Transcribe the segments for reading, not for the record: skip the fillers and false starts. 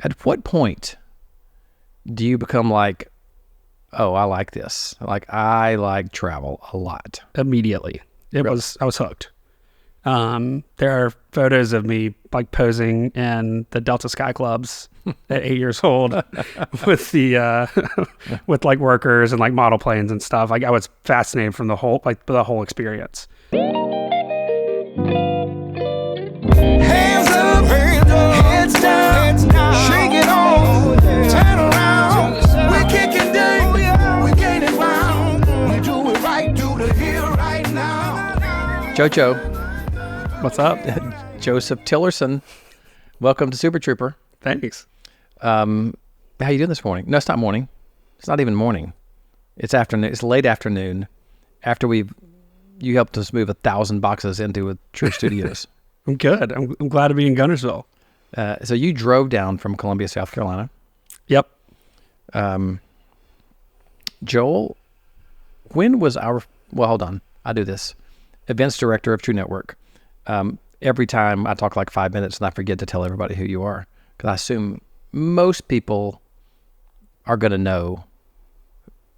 At what point do you become like, oh, I like this. Like, I like travel a lot. Immediately. I was hooked. There are photos of me like posing in the Delta Sky Clubs at 8 years old with the with like workers and like model planes and stuff. Like I was fascinated from the whole experience. Hands up, heads down, shake it on, turn around. We're kicking down, we're gaining ground. We do it right, do the here right now. Jojo. What's up? Joseph Tillirson. Welcome to Super Trooper. Thanks. How you doing this morning? No, it's not morning. It's not even morning. It's afternoon. It's late afternoon. After you helped us move 1,000 boxes into True Studios. I'm good. I'm glad to be in Gunnersville. So you drove down from Columbia, South Carolina. Yep. Joel, when was hold on. I do this. Events director of True Network. Every time I talk like 5 minutes and I forget to tell everybody who you are, because I assume most people are going to know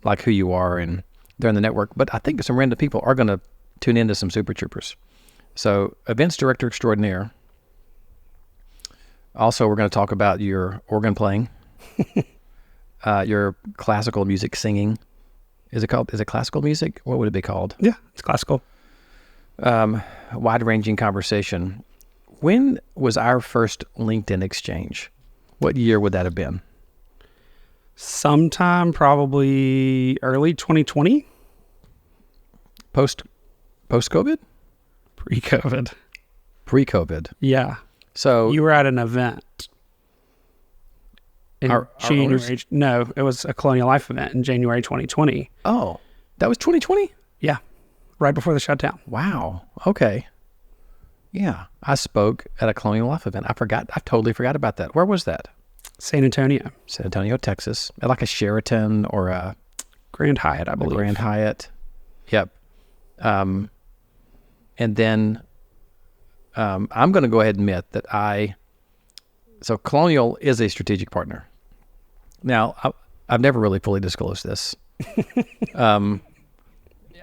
like who you are and they're in the network, but I think some random people are going to tune into some Super Troopers. So events director extraordinaire. Also, we're going to talk about your organ playing, your classical music singing. Is it classical music? What would it be called? Yeah, it's classical. Wide-ranging conversation. When was our first LinkedIn exchange? What year would that have been? Sometime probably early 2020. Post-COVID? Pre-COVID. Pre-COVID. Yeah. So you were at an event in January. Owners? No, it was a Colonial Life event in January 2020. Oh, that was 2020? Yeah. Right before the shutdown. Wow. Okay. Yeah. I spoke at a Colonial Life event. I totally forgot about that. Where was that? San Antonio, Texas. At like a Sheraton or a Grand Hyatt, I believe. Grand Hyatt. Yep. And then I'm going to go ahead and admit that so Colonial is a strategic partner. Now, I've never really fully disclosed this.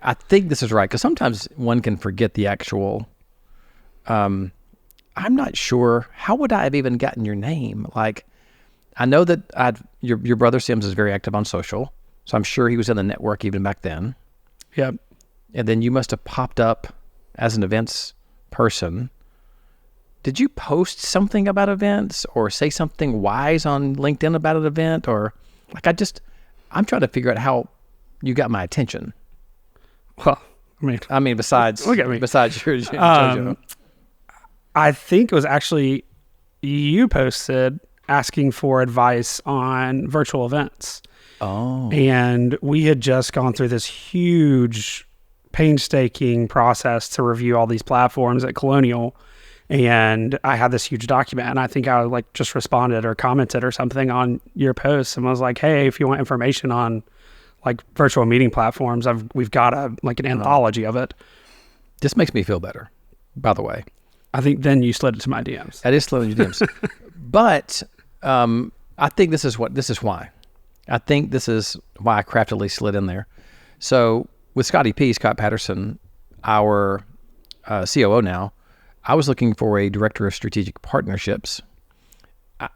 I think this is right, because sometimes one can forget the actual, I'm not sure, how would I have even gotten your name? Like, I know that your brother Sims is very active on social, so I'm sure he was in the network even back then. Yep. And then you must have popped up as an events person. Did you post something about events or say something wise on LinkedIn about an event? Or like, I'm trying to figure out how you got my attention. Well, I mean, besides, look at me. Besides your JoJo. I think it was actually you posted asking for advice on virtual events. Oh. And we had just gone through this huge, painstaking process to review all these platforms at Colonial. And I had this huge document, and I think I like just responded or commented or something on your post and was like, hey, if you want information on like virtual meeting platforms, we've got an anthology of it. This makes me feel better, by the way. I think then you slid it to my DMs. That is slid in your DMs. But I think this is why. I think this is why I craftily slid in there. So with Scott Patterson, our COO now, I was looking for a director of strategic partnerships.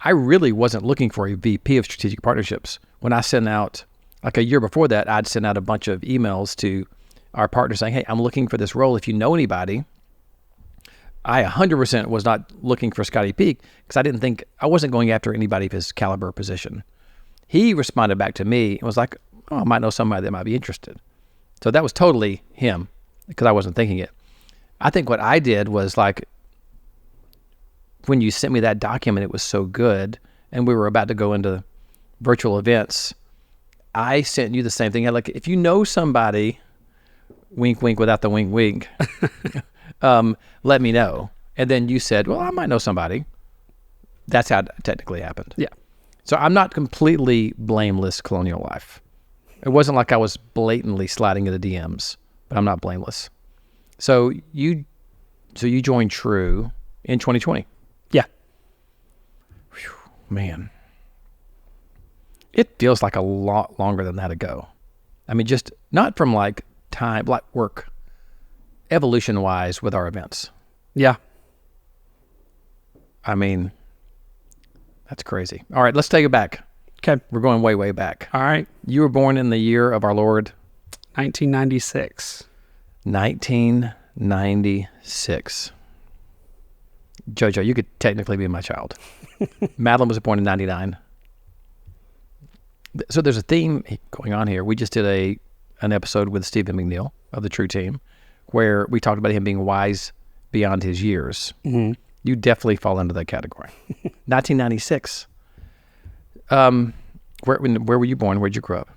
I really wasn't looking for a VP of strategic partnerships. When I sent out, like a year before that, I'd sent out a bunch of emails to our partners saying, hey, I'm looking for this role. If you know anybody. I 100% was not looking for Scotty Peak because I wasn't going after anybody of his caliber position. He responded back to me and was like, oh, I might know somebody that might be interested. So that was totally him because I wasn't thinking it. I think what I did was like, when you sent me that document, it was so good and we were about to go into virtual events. I sent you the same thing. Like, if you know somebody, wink, wink, without the wink, wink, let me know. And then you said, well, I might know somebody. That's how it technically happened. Yeah. So I'm not completely blameless Colonial Life. It wasn't like I was blatantly sliding into DMs, but I'm not blameless. So you joined True in 2020. Yeah. Whew. Man. It feels like a lot longer than that ago. I mean, just not from like time, like work, evolution-wise with our events. Yeah. I mean, that's crazy. All right, let's take it back. Okay. We're going way, way back. All right. You were born in the year of our Lord 1996. 1996. Jojo, you could technically be my child. Madeline was born in 99. So there's a theme going on here. We just did an episode with Stephen McNeil of the True Team where we talked about him being wise beyond his years. Mm-hmm. You definitely fall into that category. 1996. Where were you born? Where'd you grow up?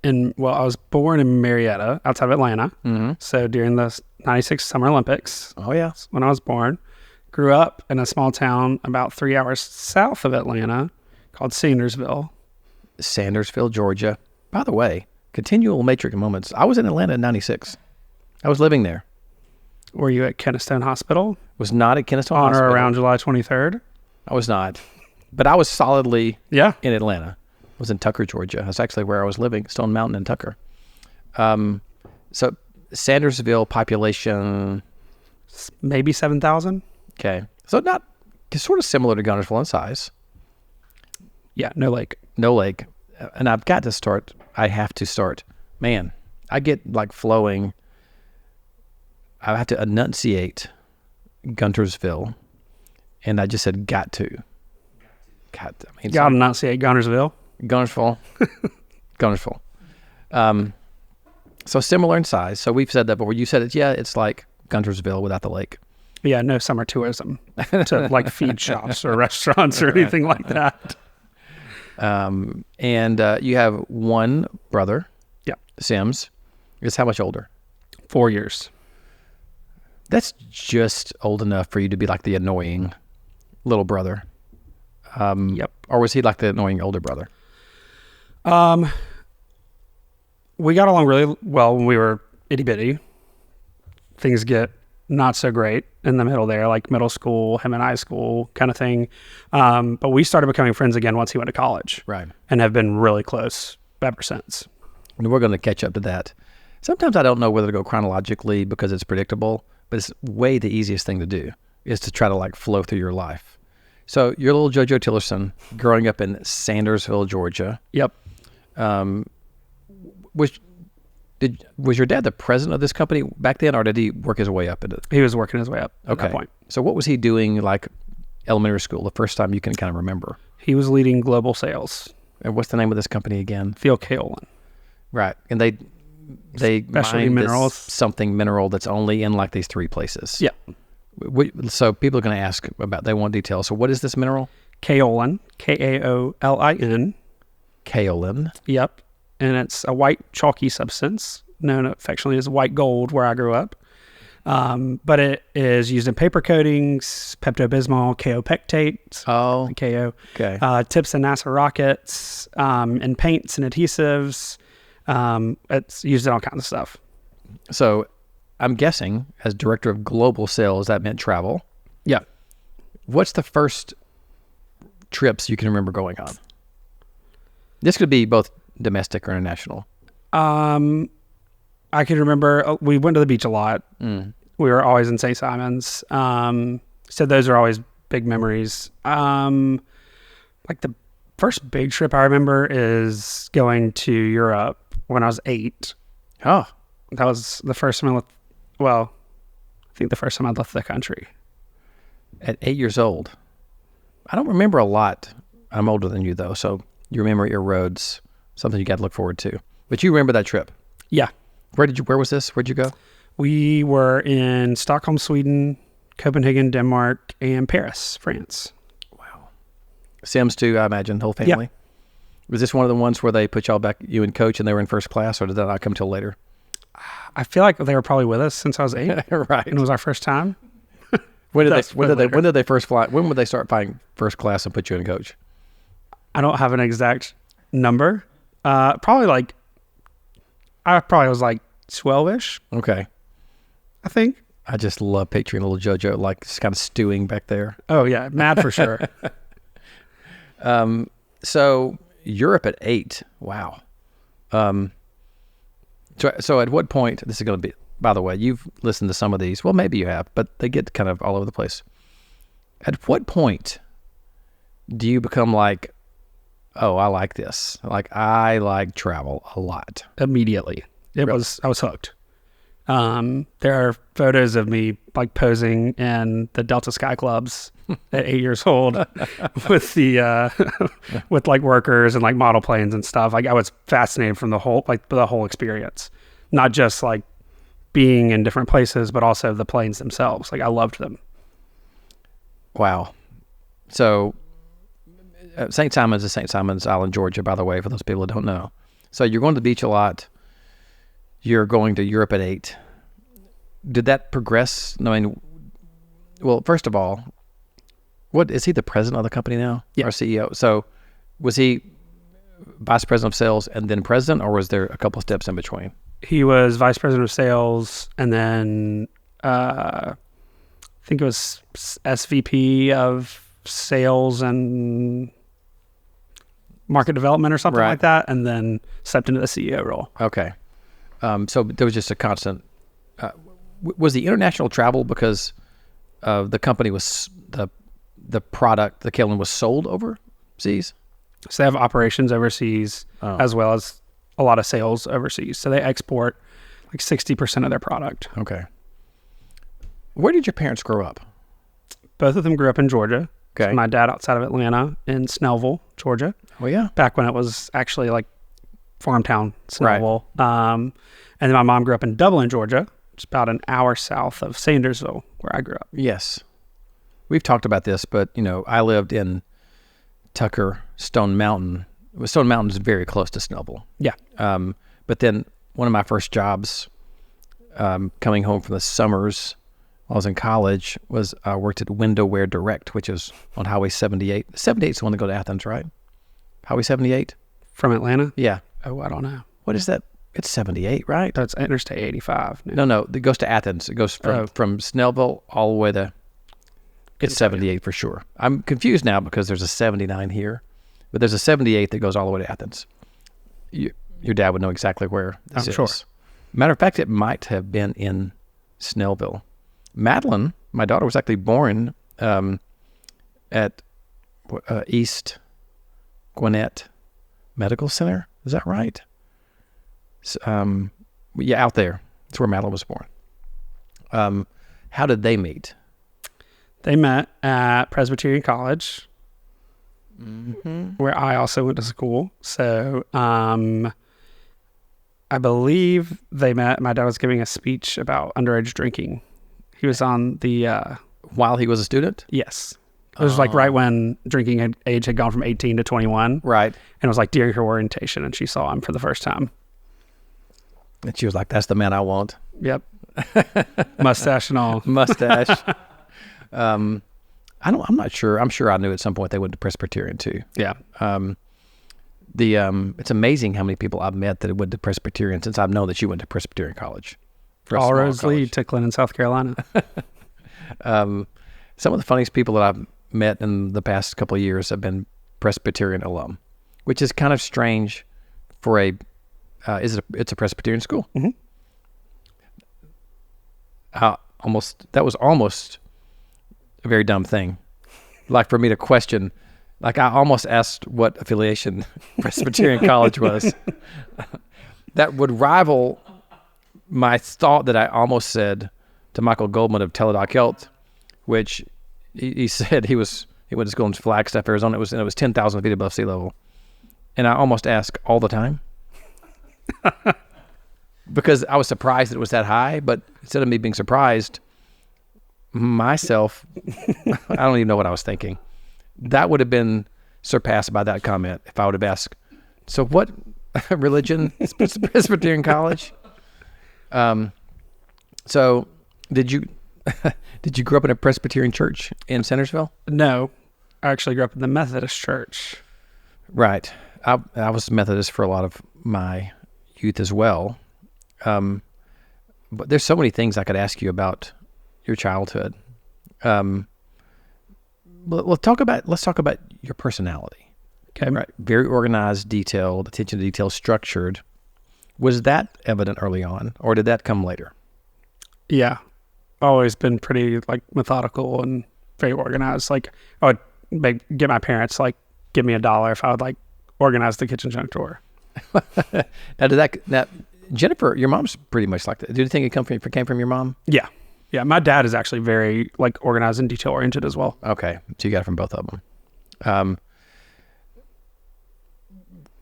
I was born in Marietta, outside of Atlanta. Mm-hmm. So during the 96 Summer Olympics, Oh, yeah. when I was born, grew up in a small town about 3 hours south of Atlanta called Sandersville. Sandersville, Georgia. By the way, continual matrix moments. I was in Atlanta in 96. I was living there. Were you at Kennestone Hospital? Was not at Kennestone On Hospital. or around July 23rd? I was not. But I was solidly Yeah. in Atlanta. I was in Tucker, Georgia. That's actually where I was living, Stone Mountain in Tucker. So Sandersville population, Maybe 7,000? okay. So not, sort of similar to Gunnersville in size. Yeah, no lake. No lake. And I have to start. Man, I get like flowing. I have to enunciate Guntersville. And I just said got to. I mean, Got to not say Gunnersville. Gunnersville. Gunnersville. So similar in size. So we've said that before. You said it's like Guntersville without the lake. Yeah, no summer tourism to like feed shops or restaurants or anything like that. And you have one brother. Yeah. Sims. Is how much older? 4 years. That's just old enough for you to be like the annoying little brother. Yep. Or was he like the annoying older brother? We got along really well when we were itty bitty. Things get not so great in the middle there, like middle school, him in high school kind of thing. But we started becoming friends again once he went to college. Right. And have been really close ever since. And we're going to catch up to that. Sometimes I don't know whether to go chronologically because it's predictable, but it's way the easiest thing to do is to try to like flow through your life. So you're little Joel Tillirson growing up in Sandersville, Georgia. Yep. Was your dad the president of this company back then, or did he work his way up into it? He was working his way up at Okay. that point. So what was he doing like elementary school, the first time you can kind of remember? He was leading global sales. And what's the name of this company again? Field kaolin. Right. And they Specialty mine minerals. something mineral that's only in like these three places. Yeah. So people are going to ask about, they want details. So what is this mineral? Kaolin. Kaolin. Kaolin. Yep. And it's a white chalky substance known affectionately as white gold where I grew up. But it is used in paper coatings, Pepto-Bismol, kaopectate, Oh, KO, okay. tips and NASA rockets, and paints and adhesives. It's used in all kinds of stuff. So I'm guessing as director of global sales, that meant travel. Yeah. What's the first trips you can remember going on? This could be both domestic or international. I can remember we went to the beach a lot. Mm. We were always in St. Simon's. So those are always big memories. Like the first big trip I remember is going to Europe when I was 8. Oh, That was the first time I think the first time I left the country. at 8 years old. I don't remember a lot. I'm older than you though, so you remember your roads, something you got to look forward to. But you remember that trip. Yeah. Where was this? Where'd you go? We were in Stockholm, Sweden, Copenhagen, Denmark, and Paris, France. Wow. Sims too, I imagine, the whole family? Yeah. Was this one of the ones where they put y'all back, you and Coach, and they were in first class, or did that not come till later? I feel like they were probably with us since I was 8. Right. And it was our first time. When That's did they first fly? When would they start flying first class and put you in Coach? I don't have an exact number. I probably was like 12-ish, Okay. I think. I just love picturing little JoJo like just kind of stewing back there. Oh, yeah. Mad for sure. So Europe at 8. Wow. So at what point, this is going to be, by the way, you've listened to some of these. Well, maybe you have, but they get kind of all over the place. At what point do you become like, oh, I like this. Like, I like travel a lot. Immediately. I was hooked. There are photos of me like posing in the Delta Sky Clubs at 8 years old with the with like workers and like model planes and stuff. Like I was fascinated from the whole experience, not just like being in different places, but also the planes themselves. Like I loved them. Wow. So St. Simon's is St. Simon's Island, Georgia, by the way, for those people who don't know. So you're going to the beach a lot. You're going to Europe at 8. Did that progress? I mean, well, first of all, what is he the president of the company now? Yeah. Our CEO. So was he vice president of sales and then president, or was there a couple of steps in between? He was vice president of sales, and then I think it was SVP of sales and market development or something like that, and then stepped into the CEO role. Okay. So there was just a constant. Was the international travel because the company was the product, the kaolin was sold overseas? So they have operations overseas as well as a lot of sales overseas. So they export like 60% of their product. Okay. Where did your parents grow up? Both of them grew up in Georgia. Okay. So my dad outside of Atlanta in Snellville, Georgia. Oh, yeah. Back when it was actually like farm town, Snellville. Right. And then my mom grew up in Dublin, Georgia. It's about an hour south of Sandersville, where I grew up. Yes. We've talked about this, but, you know, I lived in Tucker, Stone Mountain. Stone Mountain is very close to Snellville. Yeah. But then one of my first jobs coming home from the summers while I was in college was I worked at Windowware Direct, which is on Highway 78. 78 is the one to go to Athens, right? Highway 78? From Atlanta? Yeah. Oh, I don't know. What is that? It's 78, right? That's Interstate 85. No. It goes to Athens. It goes from Snellville all the way to... It's 78 for sure. I'm confused now because there's a 79 here, but there's a 78 that goes all the way to Athens. Your dad would know exactly where this is. Sure. Matter of fact, it might have been in Snellville. Madeline, my daughter, was actually born at East Gwinnett Medical Center. Is that right? Yeah, out there. That's where Madeline was born. How did they meet? They met at Presbyterian College, where I also went to school. So I believe they met. My dad was giving a speech about underage drinking. He was on the... While he was a student? Yes. It was like right when drinking age had gone from 18 to 21. Right. And it was like during her orientation, and she saw him for the first time. And she was like, that's the man I want. Yep. Mustache and all. Mustache. I'm not sure. I'm sure I knew at some point they went to Presbyterian too. Yeah. It's amazing how many people I've met that went to Presbyterian since I've known that you went to Presbyterian College. All roads lead to Clinton, South Carolina. Some of the funniest people that I've met in the past couple of years have been Presbyterian alum, which is kind of strange for it's a Presbyterian school. Mm-hmm. That was almost a very dumb thing. Like for me to question, like I almost asked what affiliation Presbyterian College was. That would rival my thought that I almost said to Michael Goldman of Teladoc Health, which he said he went to school in Flagstaff, Arizona. It was 10,000 feet above sea level. And I almost ask all the time because I was surprised that it was that high, but instead of me being surprised myself, I don't even know what I was thinking. That would have been surpassed by that comment if I would have asked, so what religion is Presbyterian College? So did you grow up in a Presbyterian church in Sandersville? No, I actually grew up in the Methodist church. Right. I was Methodist for a lot of my youth as well. But there's so many things I could ask you about your childhood. Let's talk about your personality. Okay. Right. Very organized, detailed, attention to detail, structured. Was that evident early on, or did that come later? Yeah. Always been pretty like methodical and very organized. Like I would get my parents like give me $1 if I would like organize the kitchen junk drawer. Now, Jennifer, your mom's pretty much like that. Do you think it came from your mom? Yeah. Yeah. My dad is actually very like organized and detail oriented as well. Okay. So you got it from both of them.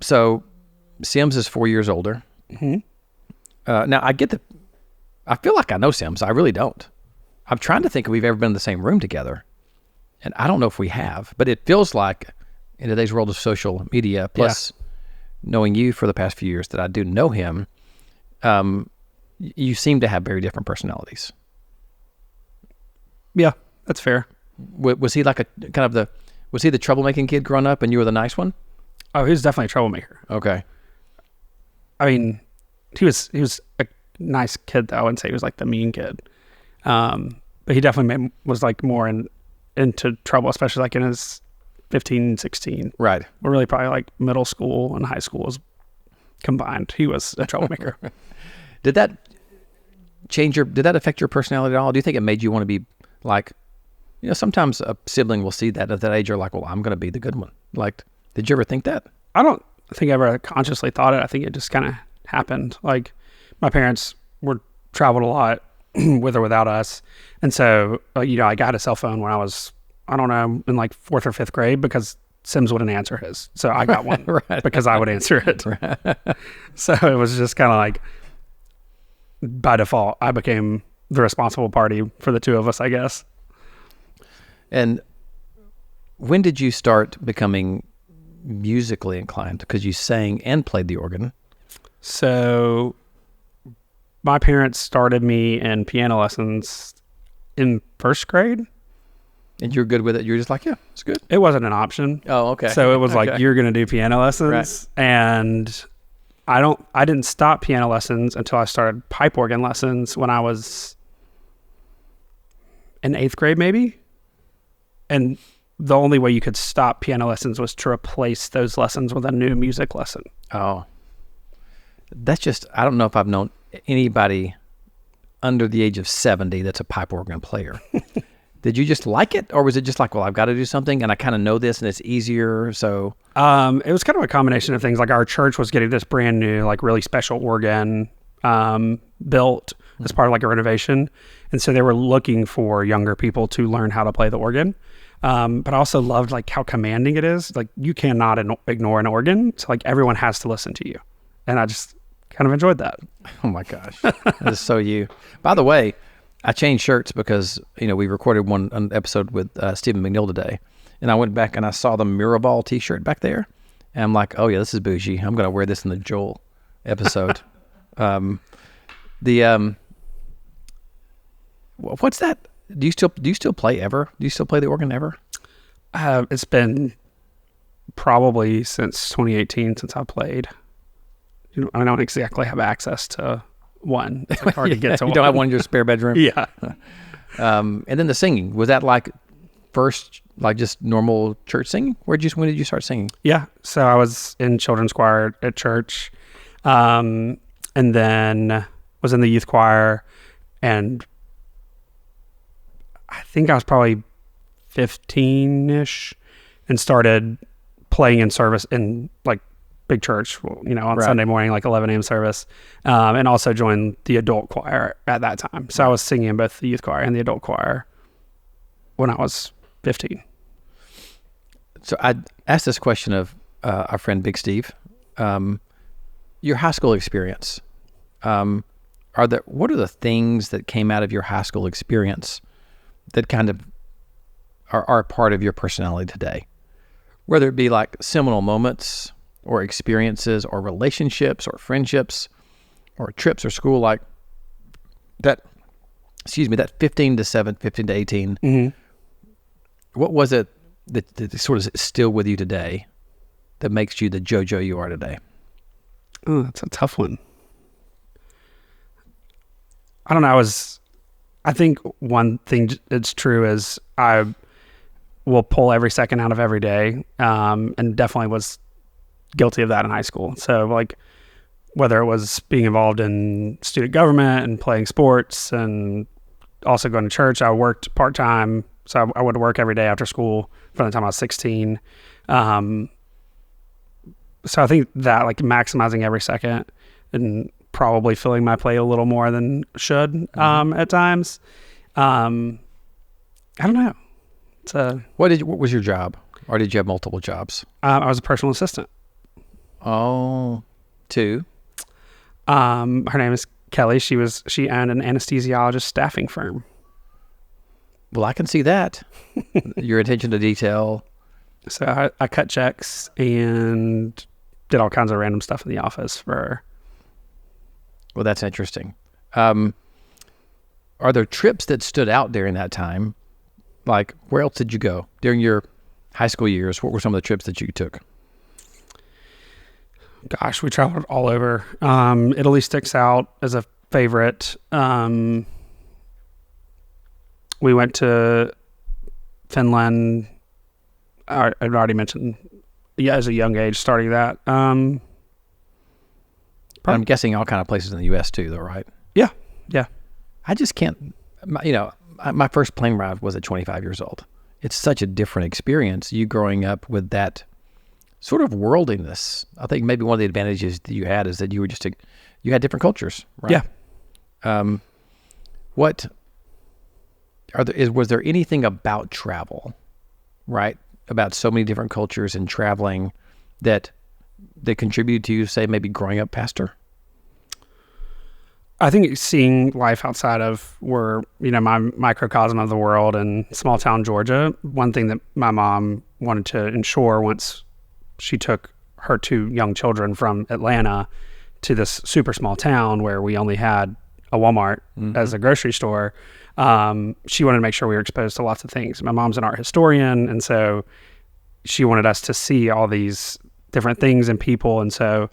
So Sims is 4 years older. Mm-hmm. Now I feel like I know Sims. I really don't. I'm trying to think if we've ever been in the same room together, and I don't know if we have, but it feels like in today's world of social media, plus knowing you for the past few years that I do know him, you seem to have very different personalities. Yeah, that's fair. Was he like was he the troublemaking kid growing up and you were the nice one? Oh, he was definitely a troublemaker. Okay. I mean, he was a nice kid though. I wouldn't say he was like the mean kid. But he definitely was like more into trouble, especially like in his 15, 16. Right. Or really probably like middle school and high school was combined. He was a troublemaker. Did that affect your personality at all? Do you think it made you want to be like, sometimes a sibling will see that at that age, you're like, well, I'm going to be the good one. Like, did you ever think that? I don't think I ever consciously thought it. I think it just kind of happened. Like my parents traveled a lot with or without us. And so, I got a cell phone when I was, I don't know, in like 4th or 5th grade because Sims wouldn't answer his. So I got one right. because I would answer it. So it was just kind of like, by default, I became the responsible party for the two of us, I guess. And when did you start becoming musically inclined? Because you sang and played the organ. So my parents started me in piano lessons in 1st grade. And you're good with it? You're just like, yeah, it's good. It wasn't an option. Oh, okay. So it was like, you're going to do piano lessons. Right. And I didn't stop piano lessons until I started pipe organ lessons when I was in 8th grade, maybe. And the only way you could stop piano lessons was to replace those lessons with a new music lesson. Oh, that's just, I don't know if I've known anybody under the age of 70 that's a pipe organ player. Did you just like it? Or was it just like, well, I've got to do something and I kind of know this and it's easier, so? It was kind of a combination of things. Like our church was getting this brand new, like really special organ built as part of like a renovation. And so they were looking for younger people to learn how to play the organ. But I also loved like how commanding it is. Like you cannot ignore an organ. So like everyone has to listen to you. And I just kind of enjoyed that. Oh my gosh. That is so you. By the way, I changed shirts because, we recorded an episode with Stephen McNeil today. And I went back and I saw the Mirabal t-shirt back there. And I'm like, oh yeah, this is bougie. I'm going to wear this in the Joel episode. What's that? Do you still play ever? Do you still play the organ ever? It's been probably since 2018 since I played. I don't exactly have access to one. It's like hard to get to you one. Don't have one in your spare bedroom? Yeah. And then the singing, was that like first, like just normal church singing? When did you start singing? Yeah. So I was in children's choir at church, and then was in the youth choir, and I think I was probably 15-ish and started playing in service in like big church, on right. Sunday morning, like 11 a.m. service, and also joined the adult choir at that time. So I was singing in both the youth choir and the adult choir when I was 15. So I asked this question of our friend Big Steve. Your high school experience, what are the things that came out of your high school experience that kind of are a part of your personality today? Whether it be like seminal moments or experiences or relationships or friendships or trips or school, like that 15 to 18, mm-hmm. What was it that sort of is still with you today that makes you the JoJo you are today? Oh, that's a tough one. I don't know. I think one thing that's true is will pull every second out of every day, and definitely was guilty of that in high school. So like whether it was being involved in student government and playing sports and also going to church, I worked part-time. So I would work every day after school from the time I was 16. So I think that like maximizing every second and probably filling my plate a little more than should at times. I don't know. What was your job? Or did you have multiple jobs? I was a personal assistant. Oh, two. Her name is Kelly. She owned an anesthesiologist staffing firm. Well, I can see that. Your attention to detail. So I cut checks and did all kinds of random stuff in the office for her. Well, that's interesting. Are there trips that stood out during that time? Like, where else did you go during your high school years? What were some of the trips that you took? Gosh, we traveled all over. Italy sticks out as a favorite. We went to Finland. I'd already mentioned, as a young age, starting that. I'm guessing all kind of places in the U.S. too, though, right? Yeah. I just can't, my first plane ride was at 25 years old. It's such a different experience, you growing up with that sort of worldliness. I think maybe one of the advantages that you had is that you were you had different cultures, right? Yeah. Was there anything about travel, right? About so many different cultures and traveling that contributed to you, say, maybe growing up pastor? I think seeing life outside of my microcosm of the world in small town Georgia, one thing that my mom wanted to ensure once she took her two young children from Atlanta to this super small town where we only had a Walmart as a grocery store, she wanted to make sure we were exposed to lots of things. My mom's an art historian, and so she wanted us to see all these different things and people. And so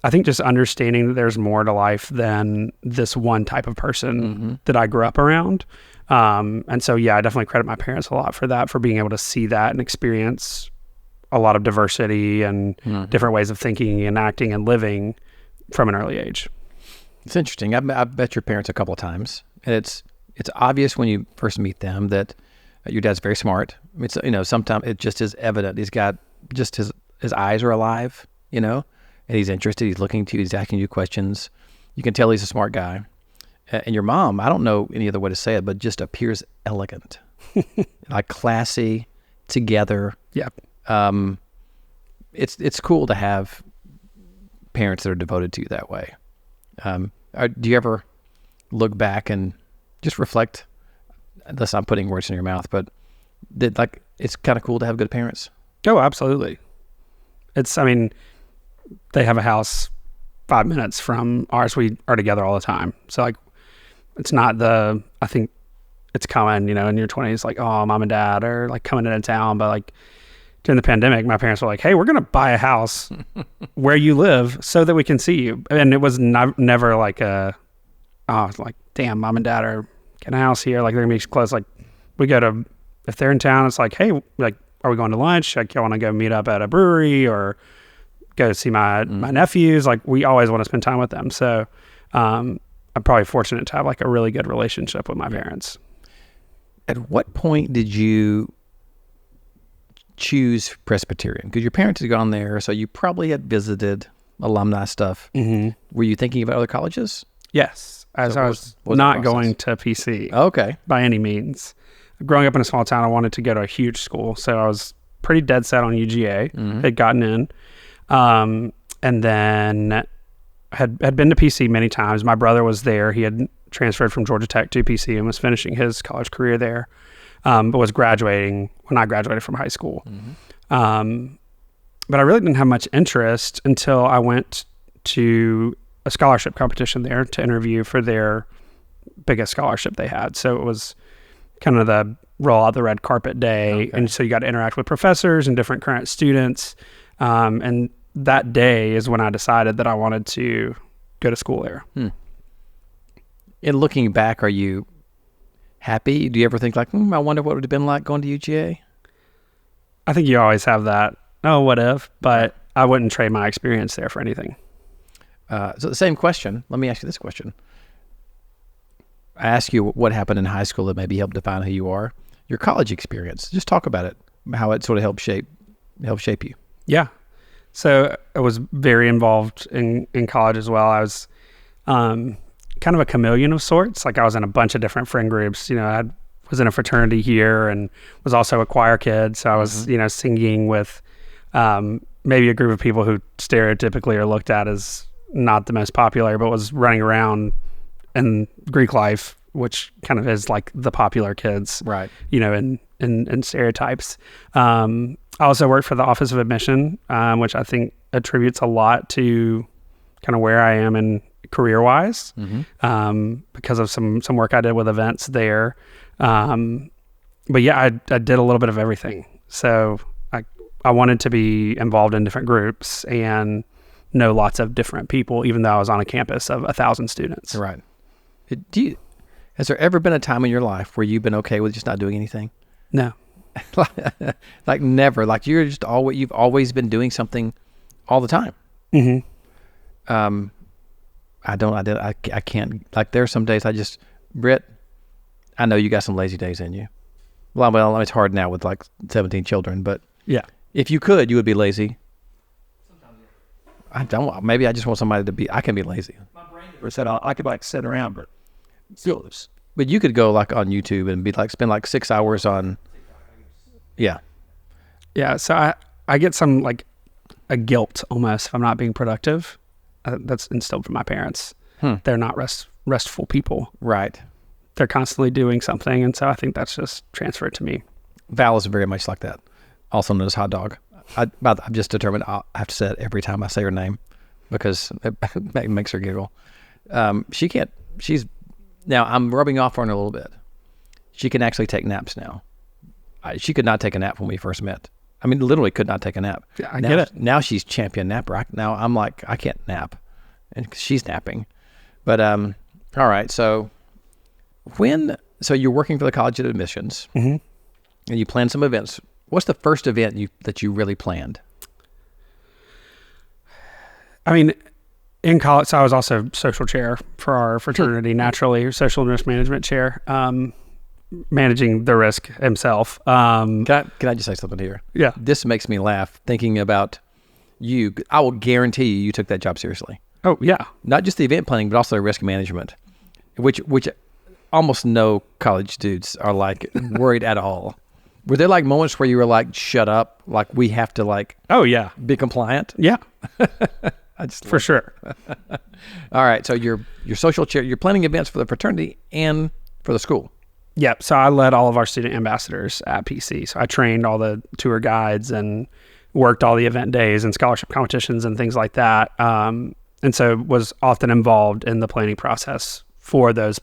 I think just understanding that there's more to life than this one type of person that I grew up around. And so, yeah, I definitely credit my parents a lot for that, for being able to see that and experience a lot of diversity and different ways of thinking and acting and living from an early age. It's interesting. I've met your parents a couple of times, and it's obvious when you first meet them that your dad's very smart. I mean, sometimes it just is evident. He's got just his eyes are alive, and he's interested. He's looking to you. He's asking you questions. You can tell he's a smart guy. And your mom, I don't know any other way to say it, but just appears elegant, like classy, together. Yeah. It's cool to have parents that are devoted to you that way. Do you ever look back and just reflect, unless I'm putting words in your mouth, but it's kind of cool to have good parents? Oh, absolutely. They have a house 5 minutes from ours. We are together all the time. So it's not I think it's common, in your 20s, oh, mom and dad are coming into town. But during the pandemic, my parents were like, hey, we're going to buy a house where you live so that we can see you. And it was never damn, mom and dad are getting a house here. They're going to be close. We go to, if they're in town, it's hey, are we going to lunch? I want to go meet up at a brewery or go see my nephews. We always want to spend time with them. So I'm probably fortunate to have a really good relationship with my parents. At what point did you choose Presbyterian? Because your parents had gone there, so you probably had visited alumni stuff. Mm-hmm. Were you thinking about other colleges? Yes, I was not going to PC. Okay. By any means. Growing up in a small town, I wanted to go to a huge school, so I was pretty dead set on UGA. Had gotten in. And then had been to PC many times. My brother was there. He had transferred from Georgia Tech to PC and was finishing his college career there, but was graduating when I graduated from high school. But I really didn't have much interest until I went to a scholarship competition there to interview for their biggest scholarship they had. So it was kind of the roll out the red carpet day. Okay. And so you got to interact with professors and different current students. And that day is when I decided that I wanted to go to school there. In looking back, are you happy? Do you ever think I wonder what it would have been like going to UGA? I think you always have that, oh, what if? But I wouldn't trade my experience there for anything. So the same question. Let me ask you this question. I ask you what happened in high school that maybe helped define who you are. Your college experience. Just talk about it, how it sort of helped shape you. Yeah. So I was very involved in college as well. I was kind of a chameleon of sorts. Like I was in a bunch of different friend groups. I was in a fraternity here and was also a choir kid. So I was, singing with maybe a group of people who stereotypically are looked at as not the most popular, but was running around in Greek life, which kind of is like the popular kids, right? In stereotypes. I also worked for the Office of Admission, which I think attributes a lot to kind of where I am in career-wise, because of some work I did with events there. But yeah, I did a little bit of everything. So I wanted to be involved in different groups and know lots of different people, even though I was on a campus of 1,000 students. Right. Has there ever been a time in your life where you've been okay with just not doing anything? No. Like never. Like you've always been doing something all the time. Mm-hmm. I can't, like there are some days Britt, I know you got some lazy days in you. Well, it's hard now with like 17 children, but yeah, if you could, you would be lazy. Maybe I just want somebody I can be lazy. My brain never said I could like sit around, but feel this. But you could go like on YouTube and spend like 6 hours on, yeah. Yeah. So I get some like a guilt almost if I'm not being productive. That's instilled from my parents. They're not restful people. Right. They're constantly doing something. And so I think that's just transferred to me. Val is very much like that. Also known as Hot Dog. I've just determined I have to say it every time I say her name because it makes her giggle. Now I'm rubbing off on her a little bit. She can actually take naps now. She could not take a nap when we first met. I mean, literally could not take a nap. Yeah, I get it. Now she's champion napper. Now I'm like, I can't nap, and she's napping. But all right. So you're working for the Collegiate Admissions, and you plan some events. What's the first event that you really planned? I mean, in college, so I was also social chair for our fraternity, naturally, social risk management chair, managing the risk himself. Can I just say something here? Yeah. This makes me laugh thinking about you. I will guarantee you took that job seriously. Oh, yeah. Not just the event planning, but also the risk management, which almost no college dudes are like worried at all. Were there like moments where you were like, shut up, like we have to like, oh yeah, be compliant? Yeah. For sure. All right. So you're social chair, you're planning events for the fraternity and for the school. Yep. So I led all of our student ambassadors at PC. So I trained all the tour guides and worked all the event days and scholarship competitions and things like that. And so was often involved in the planning process for those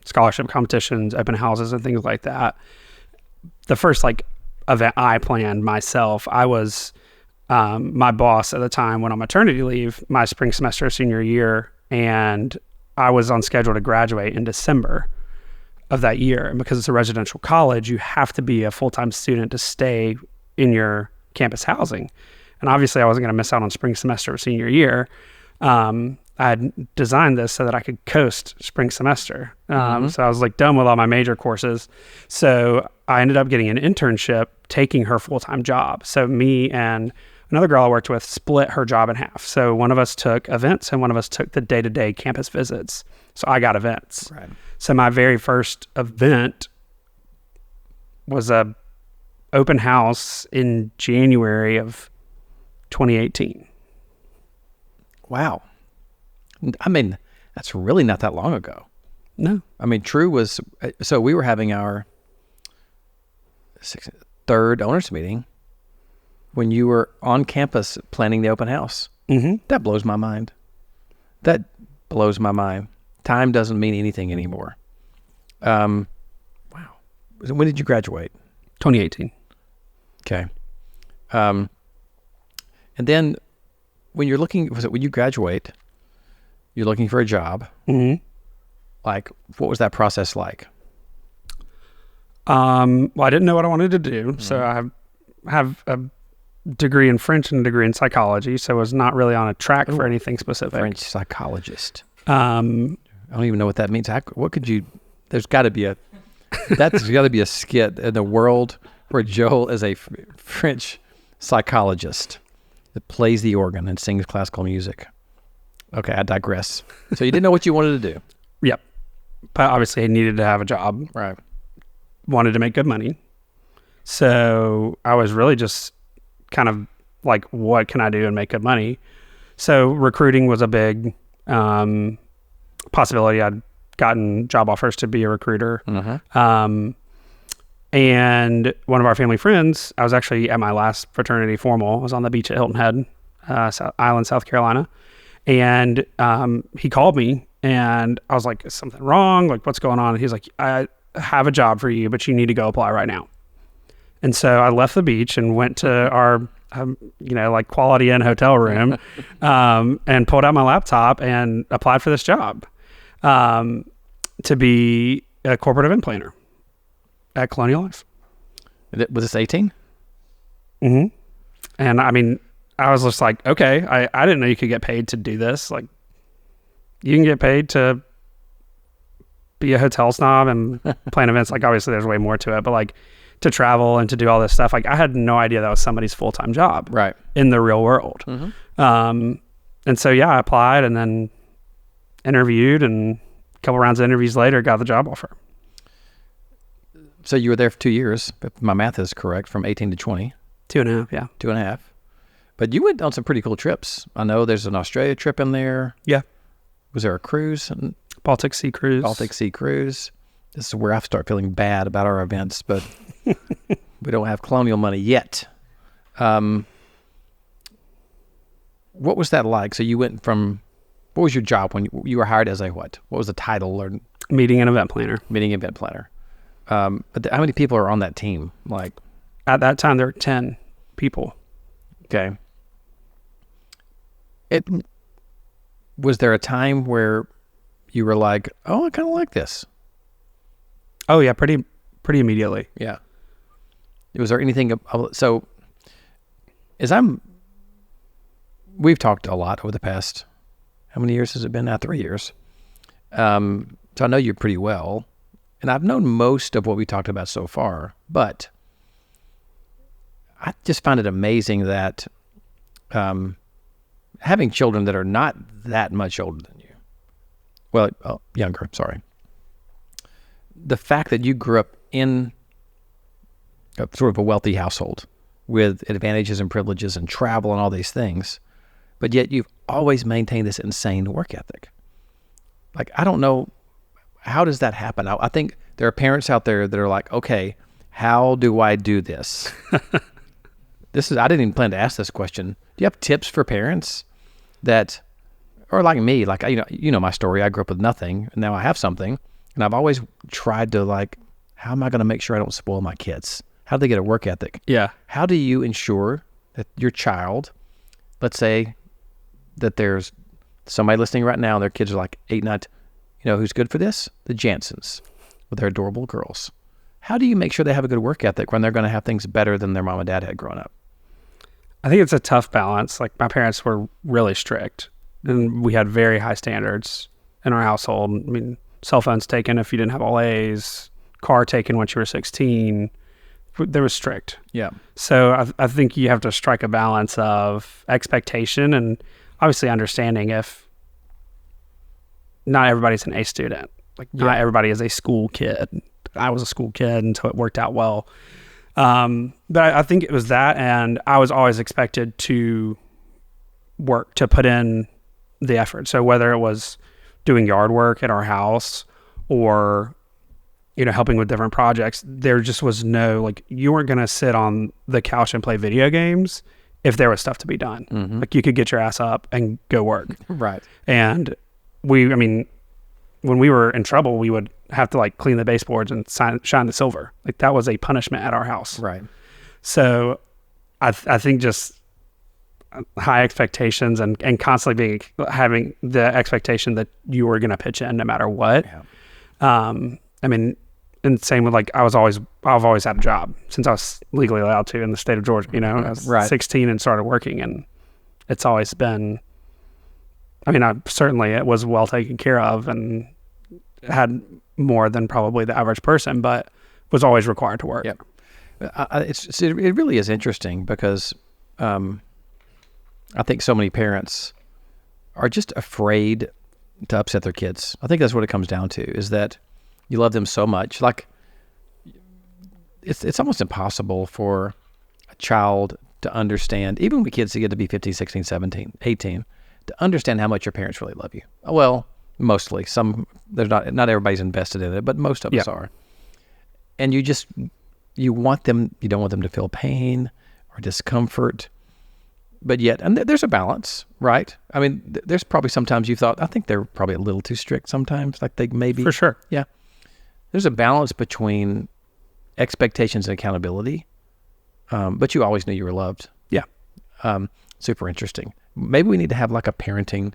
scholarship competitions, open houses and things like that. The first like event I planned myself, I was, my boss at the time went on maternity leave my spring semester senior year, and I was on schedule to graduate in December of that year. And because it's a residential college, you have to be a full-time student to stay in your campus housing. And obviously I wasn't going to miss out on spring semester of senior year. I had designed this so that I could coast spring semester. So I was like done with all my major courses. So I ended up getting an internship taking her full-time job. So me and another girl I worked with split her job in half. So one of us took events and one of us took the day-to-day campus visits. So I got events. Right. So my very first event was a open house in January of 2018. Wow. I mean, that's really not that long ago. No. I mean, so we were having our third owners meeting when you were on campus planning the open house. Mm-hmm. That blows my mind. That blows my mind. Time doesn't mean anything anymore. Wow. When did you graduate? 2018. Okay. And then when you graduate, you're looking for a job. Mm-hmm. Like, what was that process like? Well, I didn't know what I wanted to do. So I have a degree in French and a degree in psychology, so I was not really on a track for anything specific. French psychologist. Um, I don't even know what that means. What could you? There's got to be that's got to be a skit in the world where Joel is a French psychologist that plays the organ and sings classical music. Okay, I digress. So you didn't know what you wanted to do. Yep. But obviously I needed to have a job. Right. Wanted to make good money. So I was really just kind of like, what can I do and make good money? So recruiting was a big possibility. I'd gotten job offers to be a recruiter. And one of our family friends, I was actually at my last fraternity formal. I was on the beach at Hilton Head, Island, South Carolina. And he called me and I was like, is something wrong? Like, what's going on? And he's like, I have a job for you, but you need to go apply right now. And so I left the beach and went to our, like Quality Inn hotel room and pulled out my laptop and applied for this job to be a corporate event planner at Colonial Life. Was this 18? Mm-hmm. And I mean, I was just like, okay, I didn't know you could get paid to do this. Like, you can get paid to be a hotel snob and plan events. Like, obviously there's way more to it, but like to travel and to do all this stuff, like I had no idea that was somebody's full-time job right in the real world. And so, yeah, I applied and then interviewed, and a couple rounds of interviews later, got the job offer. So you were there for 2 years, if my math is correct, from 18 to 20. 2.5, yeah. 2.5. But you went on some pretty cool trips. I know there's an Australia trip in there. Yeah. Was there a cruise? Baltic Sea cruise. Baltic Sea cruise. This is where I start feeling bad about our events, but we don't have Colonial money yet. What was that like? So you went from, what was your job when you were hired as a what? What was the title? Or Meeting and event planner. Meeting event planner. But how many people are on that team? Like, at that time, there were 10 people. Okay. Was there a time where you were like, oh, I kind of like this? Oh yeah, pretty immediately. Yeah. Was there anything? So, we've talked a lot over the past. How many years has it been now? 3 years. So I know you pretty well, and I've known most of what we talked about so far. But I just find it amazing that having children that are not that much older than you, younger, sorry. The fact that you grew up in sort of a wealthy household with advantages and privileges and travel and all these things, but yet you've always maintained this insane work ethic. Like, I don't know, how does that happen? I think there are parents out there that are like, okay, how do I do this? I didn't even plan to ask this question. Do you have tips for parents that, or like me, like, you know my story. I grew up with nothing, and now I have something, and I've always tried to, like, how am I going to make sure I don't spoil my kids? How do they get a work ethic? Yeah. How do you ensure that your child, let's say that there's somebody listening right now, and their kids are like 8, 9, who's good for this? The Jansons with their adorable girls. How do you make sure they have a good work ethic when they're going to have things better than their mom and dad had growing up? I think it's a tough balance. Like, my parents were really strict, and we had very high standards in our household. I mean, cell phones taken if you didn't have all A's, car taken once you were 16. They were strict. Yeah. So I think you have to strike a balance of expectation and obviously understanding if not everybody's an A student. Like, not everybody is a school kid. I was a school kid, and so it worked out well. But I think it was that, and I was always expected to work, to put in the effort. So whether it was doing yard work at our house or, helping with different projects, there just was no, like, you weren't going to sit on the couch and play video games if there was stuff to be done. Mm-hmm. Like, you could get your ass up and go work. Right. And when we were in trouble, we would have to, like, clean the baseboards and shine the silver. Like, that was a punishment at our house. Right. So I think just high expectations and constantly having the expectation that you were going to pitch in no matter what. Yeah. and same with like, I've always had a job since I was legally allowed to in the state of Georgia. You know, I was Right. 16 and started working, and it's always been, I mean, it was well taken care of and had more than probably the average person, but was always required to work. Yep. It really is interesting because I think so many parents are just afraid to upset their kids. I think that's what it comes down to, is that you love them so much. Like, it's almost impossible for a child to understand, even with kids that get to be 15, 16, 17, 18, to understand how much your parents really love you. Well, mostly. Not everybody's invested in it, but most of us are. And you don't want them to feel pain or discomfort. But yet, and there's a balance, right? I mean, there's probably sometimes you thought, I think they're probably a little too strict sometimes, like they maybe. For sure. Yeah. There's a balance between expectations and accountability, but you always knew you were loved. Yeah. Super interesting. Maybe we need to have like a parenting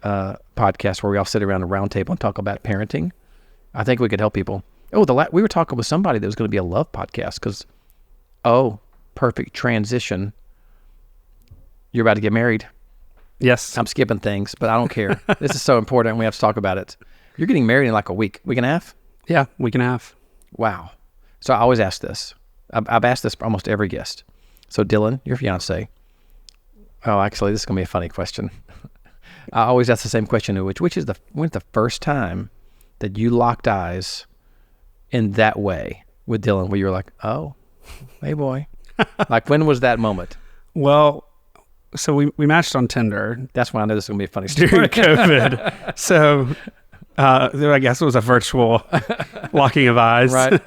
podcast where we all sit around a round table and talk about parenting. I think we could help people. We were talking with somebody that was going to be a love podcast because, perfect transition. You're about to get married. Yes. I'm skipping things, but I don't care. This is so important. We have to talk about it. You're getting married in like a week and a half? Yeah, week and a half. Wow. So I always ask this. I've asked this for almost every guest. So Dylan, your fiance. Oh, actually, this is going to be a funny question. I always ask the same question, when's the first time that you locked eyes in that way with Dylan, where you were like, oh, hey boy. Like, when was that moment? Well, so we matched on Tinder. That's when I know this is going to be a funny story. During COVID. So I guess it was a virtual locking of eyes. Right.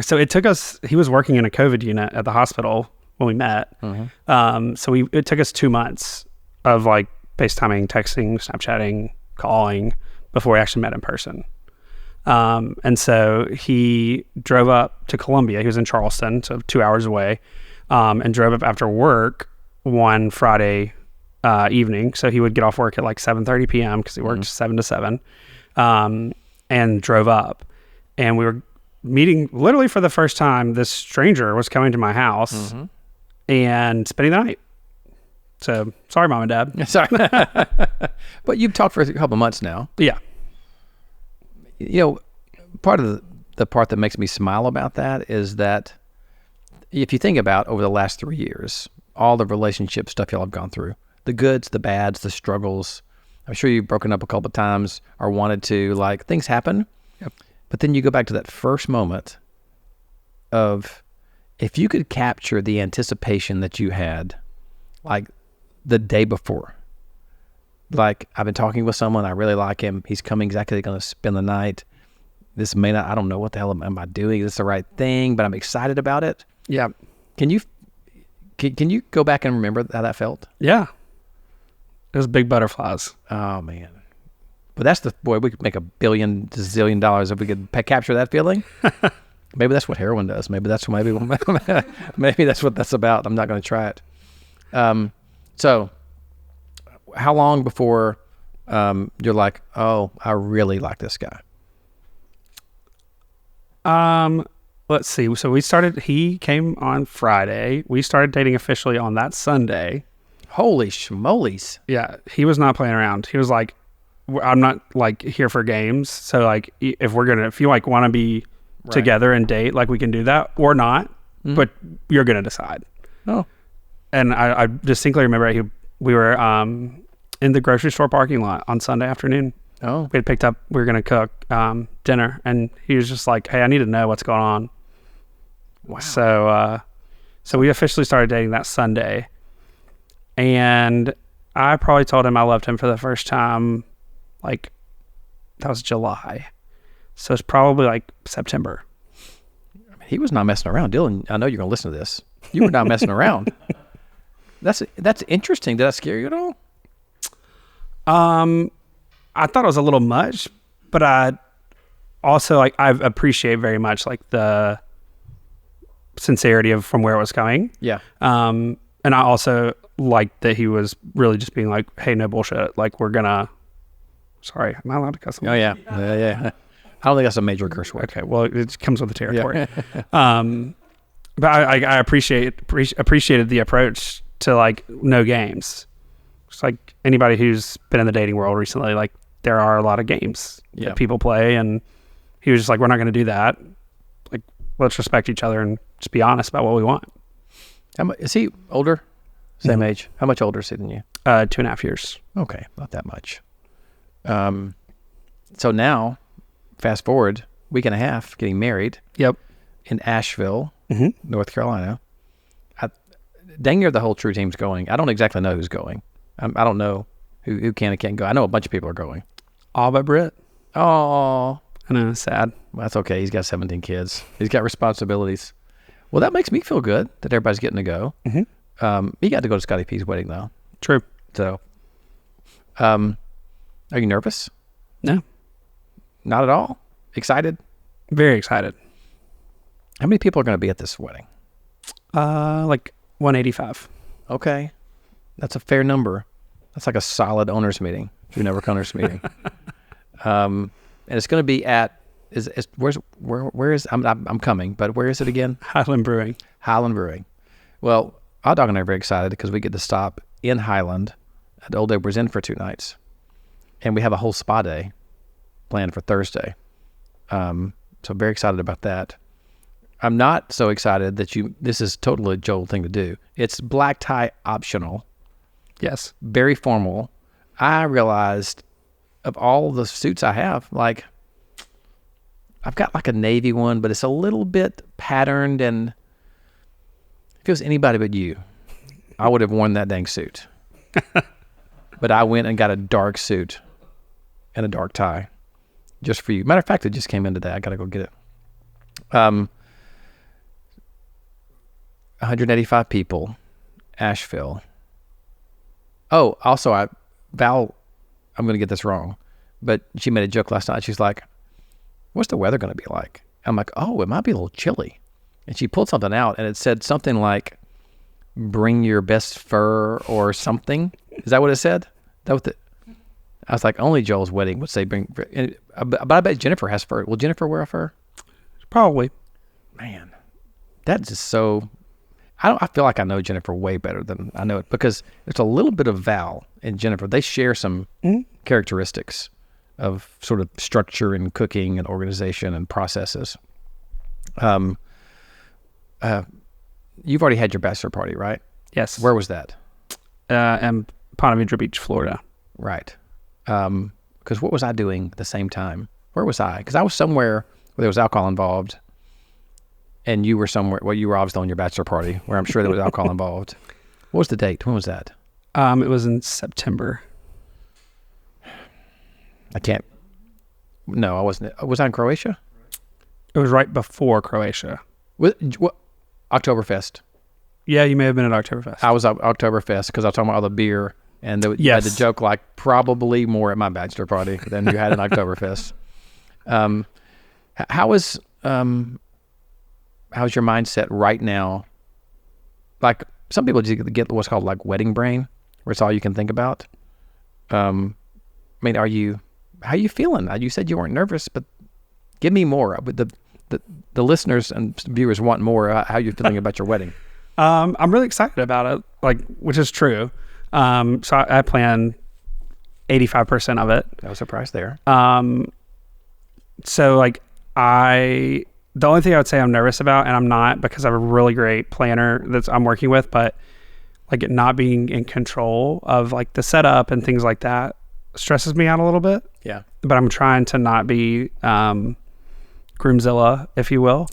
So it took us, he was working in a COVID unit at the hospital when we met. Mm-hmm. It took us 2 months of like FaceTiming, texting, Snapchatting, calling before we actually met in person. And so he drove up to Columbia. He was in Charleston, so 2 hours away, and drove up after work one Friday evening. So he would get off work at like 7:30 p.m. because he worked 7 to 7, and drove up. And we were meeting literally for the first time. This stranger was coming to my house and spending the night. So sorry, Mom and Dad. Sorry. But you've talked for a couple months now. Yeah. You know, part of the part that makes me smile about that is that if you think about over the last 3 years, all the relationship stuff y'all have gone through, the goods, the bads, the struggles, I'm sure you've broken up a couple of times or wanted to, like, things happen. Yep. But then you go back to that first moment of, if you could capture the anticipation that you had, like the day before, like, I've been talking with someone, I really like him, he's coming exactly going to spend the night. This may not, I don't know what the hell am I doing, is this the right thing, but I'm excited about it. Yeah. Can you go back and remember how that felt? Yeah. It was big butterflies. Oh man. But we could make $1 billion, $1 zillion if we could capture that feeling. Maybe that's what heroin does. Maybe that's what that's about. I'm not going to try it. So how long before you're like, oh, I really like this guy? Let's see. So he came on Friday. We started dating officially on that Sunday. Holy schmolies. Yeah. He was not playing around. He was like, I'm not like here for games. So like, if you like want to be together and date, like we can do that or not, but you're going to decide. Oh. And I distinctly remember we were in the grocery store parking lot on Sunday afternoon. Oh. We had picked up, we were going to cook dinner, and he was just like, hey, I need to know what's going on. Wow. So we officially started dating that Sunday. And I probably told him I loved him for the first time, like, that was July. So it's probably like September. He was not messing around. Dylan, I know you're going to listen to this. You were not messing around. That's interesting. Did that scare you at all? I thought it was a little much, but I also I appreciate very much like the sincerity of from where it was coming. Yeah. And I also liked that he was really just being like, hey, no bullshit. Like, sorry, am I allowed to cuss? Oh yeah. Yeah. I don't think that's a major curse word. Okay, well, it comes with the territory. But I appreciated the approach to like no games. It's like anybody who's been in the dating world recently, like there are a lot of games that people play, and he was just like, we're not going to do that. Like, let's respect each other and just be honest about what we want. Is he older? Same age? How much older is he than you? 2.5 years. Okay, not that much. So now, fast forward, week and a half, getting married. Yep. In Asheville, North Carolina. Dang near the whole True team's going. I don't exactly know who's going. I don't know who can and can't go. I know a bunch of people are going. All but Britt. Oh, I know, sad. well, that's okay. He's got 17 kids. He's got responsibilities. Well, that makes me feel good that everybody's getting to go. He got to go to Scotty P's wedding though. True. So, are you nervous? No. Not at all. Excited? Very excited. How many people are going to be at this wedding? Like 185. Okay, that's a fair number. That's like a solid owners meeting, True Network owners meeting. And it's going to be at where is I'm coming, but where is it again? Highland Brewing. Highland Brewing. Well, our dog and I are very excited because we get to stop in Highland at Old Edwards Inn for 2 nights, and we have a whole spa day planned for Thursday. So very excited about that. I'm not so excited that this is totally a Joel thing to do. It's black tie optional. Yes. Very formal. I realized of all the suits I have, like I've got like a navy one, but it's a little bit patterned, and if it was anybody but you, I would have worn that dang suit. But I went and got a dark suit and a dark tie just for you. Matter of fact, it just came in today. I got to go get it. 185 people, Asheville. Oh, also, Val, I'm going to get this wrong, but she made a joke last night. She's like, what's the weather going to be like? I'm like, oh, it might be a little chilly. And she pulled something out, and it said something like, bring your best fur or something. Is that what it said? I was like, only Joel's wedding would say bring, but I bet Jennifer has fur. Will Jennifer wear a fur? Probably. Man, that's just so... I feel like I know Jennifer way better than I know it, because there's a little bit of Val and Jennifer. They share some characteristics of sort of structure and cooking and organization and processes. You've already had your bachelor party, right? Yes. Where was that? In Ponte Vedra Beach, Florida. Right. Because what was I doing at the same time? Where was I? Because I was somewhere where there was alcohol involved. And you were somewhere, well, you were obviously on your bachelor party where I'm sure there was alcohol involved. What was the date? When was that? It was in September. No, I wasn't. Was I in Croatia? It was right before Croatia. What, Oktoberfest. Yeah, you may have been at Oktoberfest. I was at Oktoberfest because I was talking about all the beer, and you had the joke like probably more at my bachelor party than you had at Oktoberfest. How's your mindset right now? Like some people just get what's called like wedding brain, where it's all you can think about. I mean, how are you feeling? You said you weren't nervous, but give me more. The listeners and viewers want more. How you feeling about your wedding? I'm really excited about it, like, which is true. So I plan 85% of it. No surprise there. So like the only thing I would say I'm nervous about, and I'm not because I have a really great planner that I'm working with, but like it not being in control of like the setup and things like that stresses me out a little bit. Yeah. But I'm trying to not be groomzilla, if you will,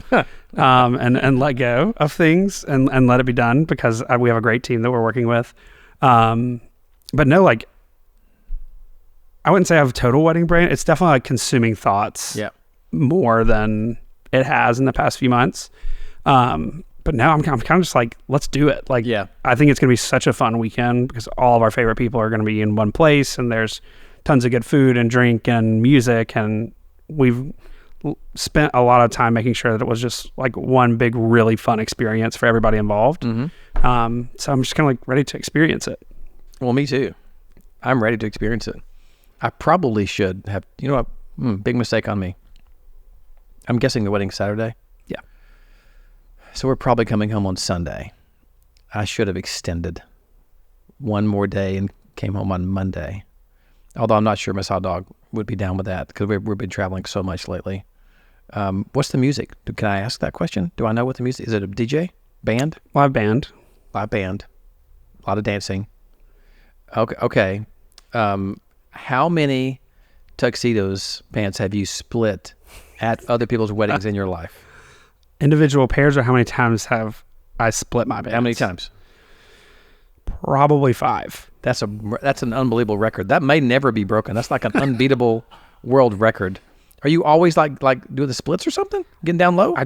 and let go of things and let it be done, because we have a great team that we're working with. But no, like I wouldn't say I have total wedding brain. It's definitely like consuming thoughts more than it has in the past few months. But now I'm kind of just like, let's do it. Like, I think it's going to be such a fun weekend because all of our favorite people are going to be in one place, and there's tons of good food and drink and music. And we've spent a lot of time making sure that it was just like one big, really fun experience for everybody involved. So I'm just kind of like ready to experience it. Well, me too. I'm ready to experience it. I probably should have, big mistake on me. I'm guessing the wedding's Saturday. Yeah. So we're probably coming home on Sunday. I should have extended one more day and came home on Monday. Although I'm not sure Miss Hot Dog would be down with that because we've been traveling so much lately. What's the music? Can I ask that question? Do I know what the music is? It a DJ? Band? Live band. Live band. A lot of dancing. Okay. How many tuxedos pants have you split at other people's weddings in your life? Individual pairs, or how many times have I split my pants? How many times? Probably 5. That's an unbelievable record. That may never be broken. That's like an unbeatable world record. Are you always like doing the splits or something? Getting down low? I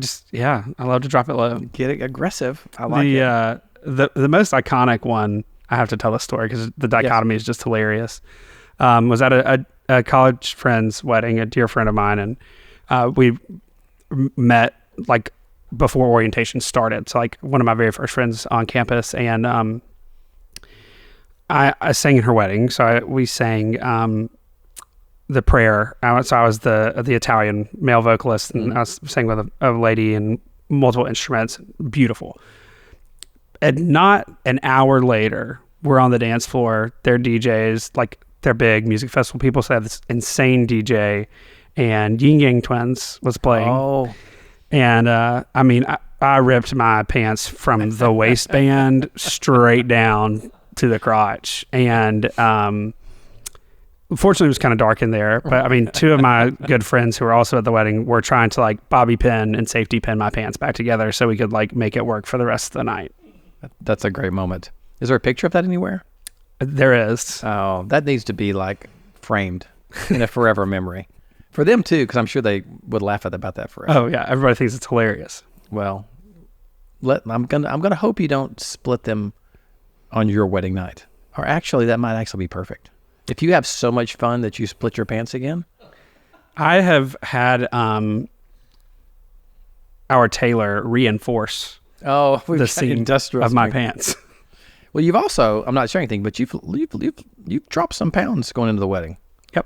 love to drop it low. Get it aggressive. I like it. The most iconic one, I have to tell the story because the dichotomy is just hilarious. Was at a college friend's wedding, a dear friend of mine, and we met like before orientation started. So like one of my very first friends on campus, and I sang at her wedding. So we sang the prayer. So I was the Italian male vocalist, and I was sang with a lady and multiple instruments. Beautiful. And not an hour later, we're on the dance floor. Their DJs, like they're big music festival people, so they have this insane DJ, and Yin Yang Twins was playing. Oh. And I ripped my pants from the waistband straight down to the crotch. And unfortunately, it was kind of dark in there. But I mean, 2 of my good friends who were also at the wedding were trying to like bobby pin and safety pin my pants back together so we could like make it work for the rest of the night. That's a great moment. Is there a picture of that anywhere? There is. Oh, that needs to be like framed in a forever memory for them too, because I'm sure they would laugh about that forever. Oh yeah, everybody thinks it's hilarious. Well, I'm gonna hope you don't split them on your wedding night, or actually that might actually be perfect. If you have so much fun that you split your pants again. I have had our tailor reinforce the seam of my pants. Well, you've also, I'm not sharing anything, but you've dropped some pounds going into the wedding. Yep.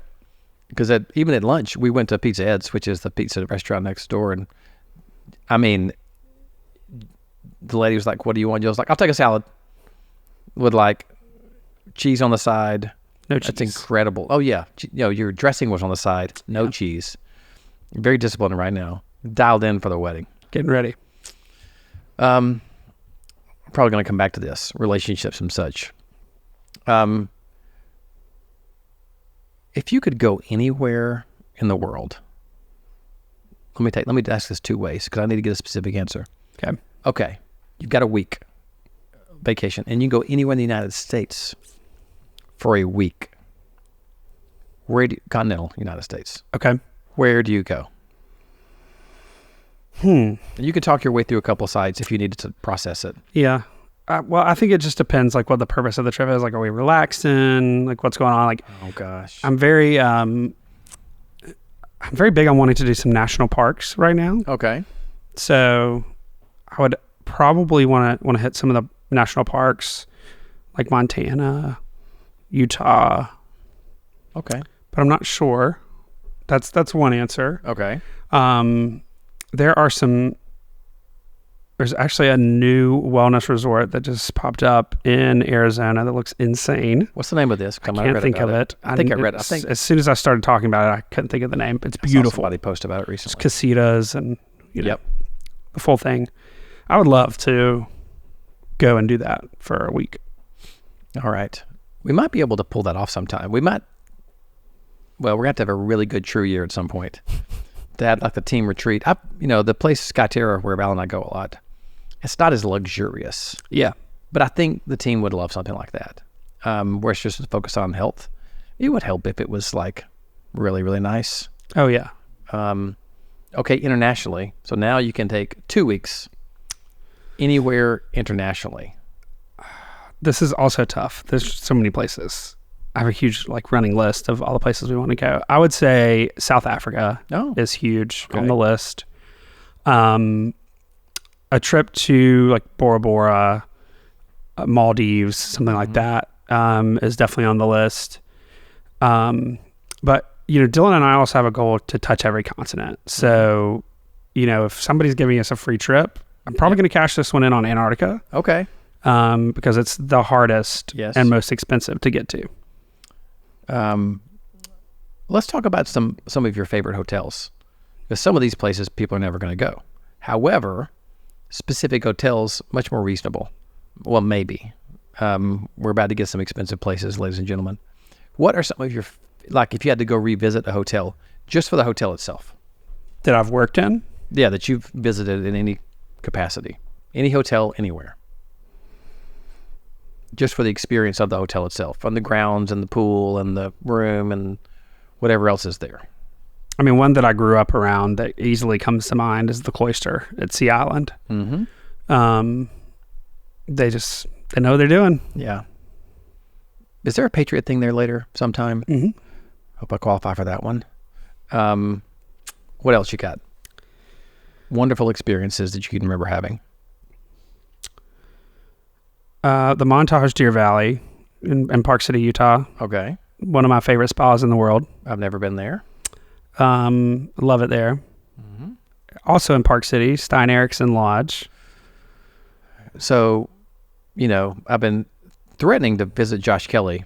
Because even at lunch, we went to Pizza Ed's, which is the pizza restaurant next door. And I mean, the lady was like, what do you want? Jill's like, I'll take a salad with like cheese on the side. No cheese. That's incredible. Oh yeah. Your dressing was on the side. No cheese. Very disciplined right now. Dialed in for the wedding. Getting ready. Probably going to come back to this, relationships and such. If you could go anywhere in the world, let me ask this 2 ways because I need to get a specific answer. Okay. You've got a week vacation and you can go anywhere in the United States for a week. Continental United States. Okay. Where do you go? You could talk your way through a couple sites if you needed to process it. Yeah. Well, I think it just depends, like, what the purpose of the trip is. Like, are we relaxing? Like, what's going on? Like, oh gosh, I'm very big on wanting to do some national parks right now. Okay. So, I would probably want to hit some of the national parks, like Montana, Utah. Okay. But I'm not sure. That's one answer. Okay. There's actually a new wellness resort that just popped up in Arizona that looks insane. What's the name of this? I can't think of it. I think I read it. I think as soon as I started talking about it, I couldn't think of the name. It's beautiful. Somebody posted about it recently. It's casitas and the full thing. I would love to go and do that for a week. All right. We might be able to pull that off sometime. We're going to have to have a really good true year at some point to have like the team retreat. The place Skyterra where Val and I go a lot, it's not as luxurious. Yeah. But I think the team would love something like that, where it's just focused on health. It would help if it was like really, really nice. Oh, yeah. Okay, internationally. So now you can take 2 weeks anywhere internationally. This is also tough. There's so many places. I have a huge running list of all the places we want to go. I would say South Africa is huge on the list. A trip to Bora Bora, Maldives, something like that, is definitely on the list. But Dylan and I also have a goal to touch every continent. So if somebody's giving us a free trip, I'm probably going to cash this one in on Antarctica. Okay. Because it's the hardest and most expensive to get to. Let's talk about some of your favorite hotels. Because some of these places people are never going to go. However, specific hotels, much more reasonable. Well, maybe. We're about to get some expensive places, ladies and gentlemen. What are some of your, like if you had to go revisit a hotel, just for the hotel itself? That I've worked in? Yeah, that you've visited in any capacity. Any hotel, anywhere. Just for the experience of the hotel itself, on the grounds and the pool and the room and whatever else is there. I mean, one that I grew up around that easily comes to mind is the Cloister at Sea Island. Mm-hmm. They know what they're doing. Yeah. Is there a Patriot thing there later sometime? Mm-hmm. Hope I qualify for that one. What else you got? Wonderful experiences that you can remember having. The Montage Deer Valley in Park City, Utah. Okay. One of my favorite spas in the world. I've never been there. Love it there. Mm-hmm. Also in Park City, Stein Eriksen Lodge. So, I've been threatening to visit Josh Kelly.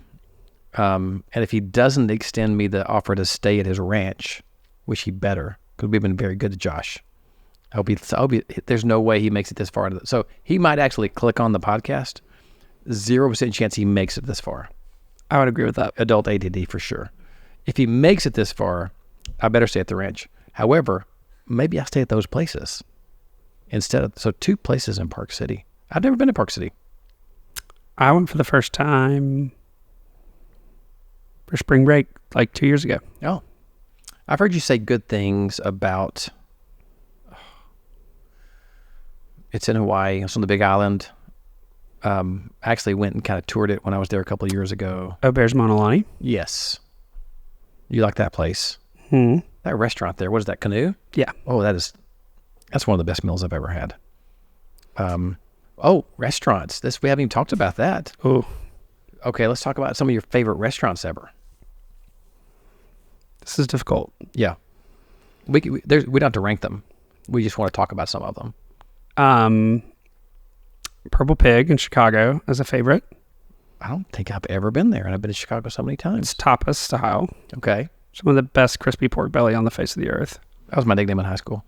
And if he doesn't extend me the offer to stay at his ranch, which he better, because we've been very good to Josh. There's no way he makes it this far. So he might actually click on the podcast. 0% chance he makes it this far. I would agree with that. Adult ADD for sure. If he makes it this far, I better stay at the ranch. However, maybe I stay at those places instead of, so 2 places in Park City. I've never been to Park City. I went for the first time for spring break like 2 years ago. Oh, I've heard you say good things about, it's in Hawaii. It's on the Big Island. I actually went and kind of toured it when I was there a couple of years ago. Auberge Monolani. Yes. You like that place? Hmm. That restaurant there, what is that, Canoe? Yeah. Oh, that's one of the best meals I've ever had. Restaurants. We haven't even talked about that. Oh. Okay, let's talk about some of your favorite restaurants ever. This is difficult. Yeah. We don't have to rank them. We just want to talk about some of them. Purple Pig in Chicago is a favorite. I don't think I've ever been there, and I've been to Chicago so many times. It's tapas style. Okay. Some of the best crispy pork belly on the face of the earth. That was my nickname in high school.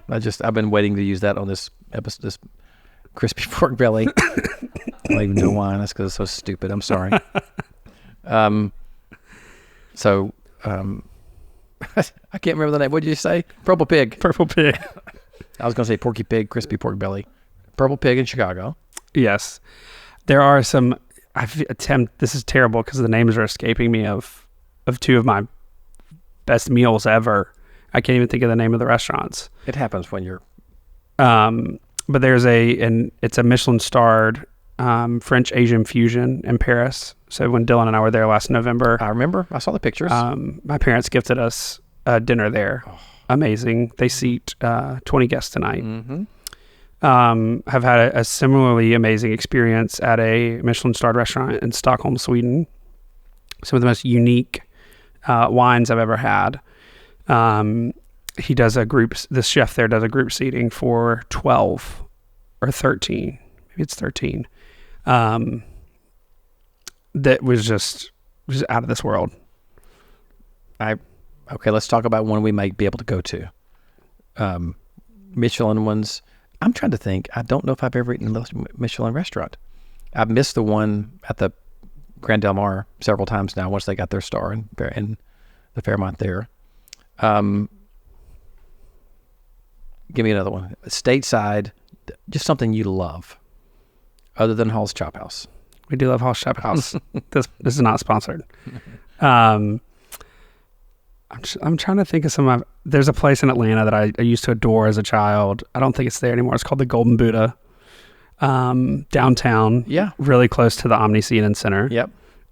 I've been waiting to use that on this episode, this crispy pork belly. I don't even know why. That's because it's so stupid. I'm sorry. I can't remember the name. What did you say? Purple Pig. Purple Pig. I was going to say Porky Pig, crispy pork belly. Purple Pig in Chicago. Yes. There are some, this is terrible because the names are escaping me of 2 of my best meals ever. I can't even think of the name of the restaurants. It happens when you're... But there's it's a Michelin starred French Asian fusion in Paris. So when Dylan and I were there last November. I remember. I saw the pictures. My parents gifted us a dinner there. Oh. Amazing. They seat 20 guests tonight. Mm-hmm. Have had a similarly amazing experience at a Michelin starred restaurant in Stockholm, Sweden. Some of the most unique wines I've ever had. He does this chef there does a group seating for 12 or 13. Maybe it's 13. That was just out of this world. Okay, let's talk about one we might be able to go to. Michelin ones. I'm trying to think. I don't know if I've ever eaten a Michelin restaurant. I've missed the one at the Grand Del Mar several times now once they got their star in the Fairmont there. Give me another one. Stateside, just something you love other than Hall's Chop House. We do love Hall's Chop House. This is not sponsored. I'm trying to think of there's a place in Atlanta that I used to adore as a child. I don't think it's there anymore. It's called the Golden Buddha. Downtown. Yeah. Really close to the Omni CNN Center. Yep.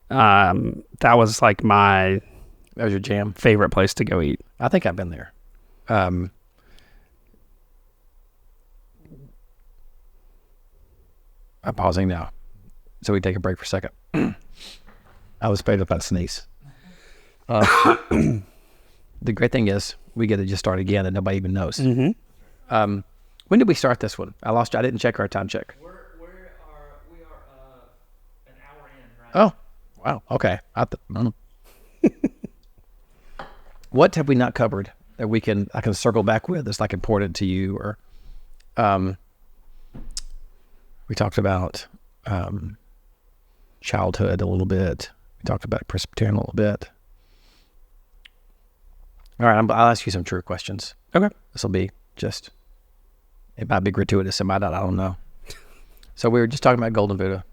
That was like that was your jam? Favorite place to go eat. I think I've been there. I'm pausing now, so we take a break for a second. I was afraid of that sneeze. The great thing is, we get to just start again and nobody even knows. Mm-hmm. When did we start this one? I didn't check our time check. We are an hour in, right? Oh, wow. Okay. I don't know. What have we not covered that I can circle back with that's like important to you? Or we talked about childhood a little bit. We talked about Presbyterian a little bit. All right, I'll ask you some true questions. Okay. This will be it might be gratuitous, it might not, I don't know. So we were just talking about Golden Buddha.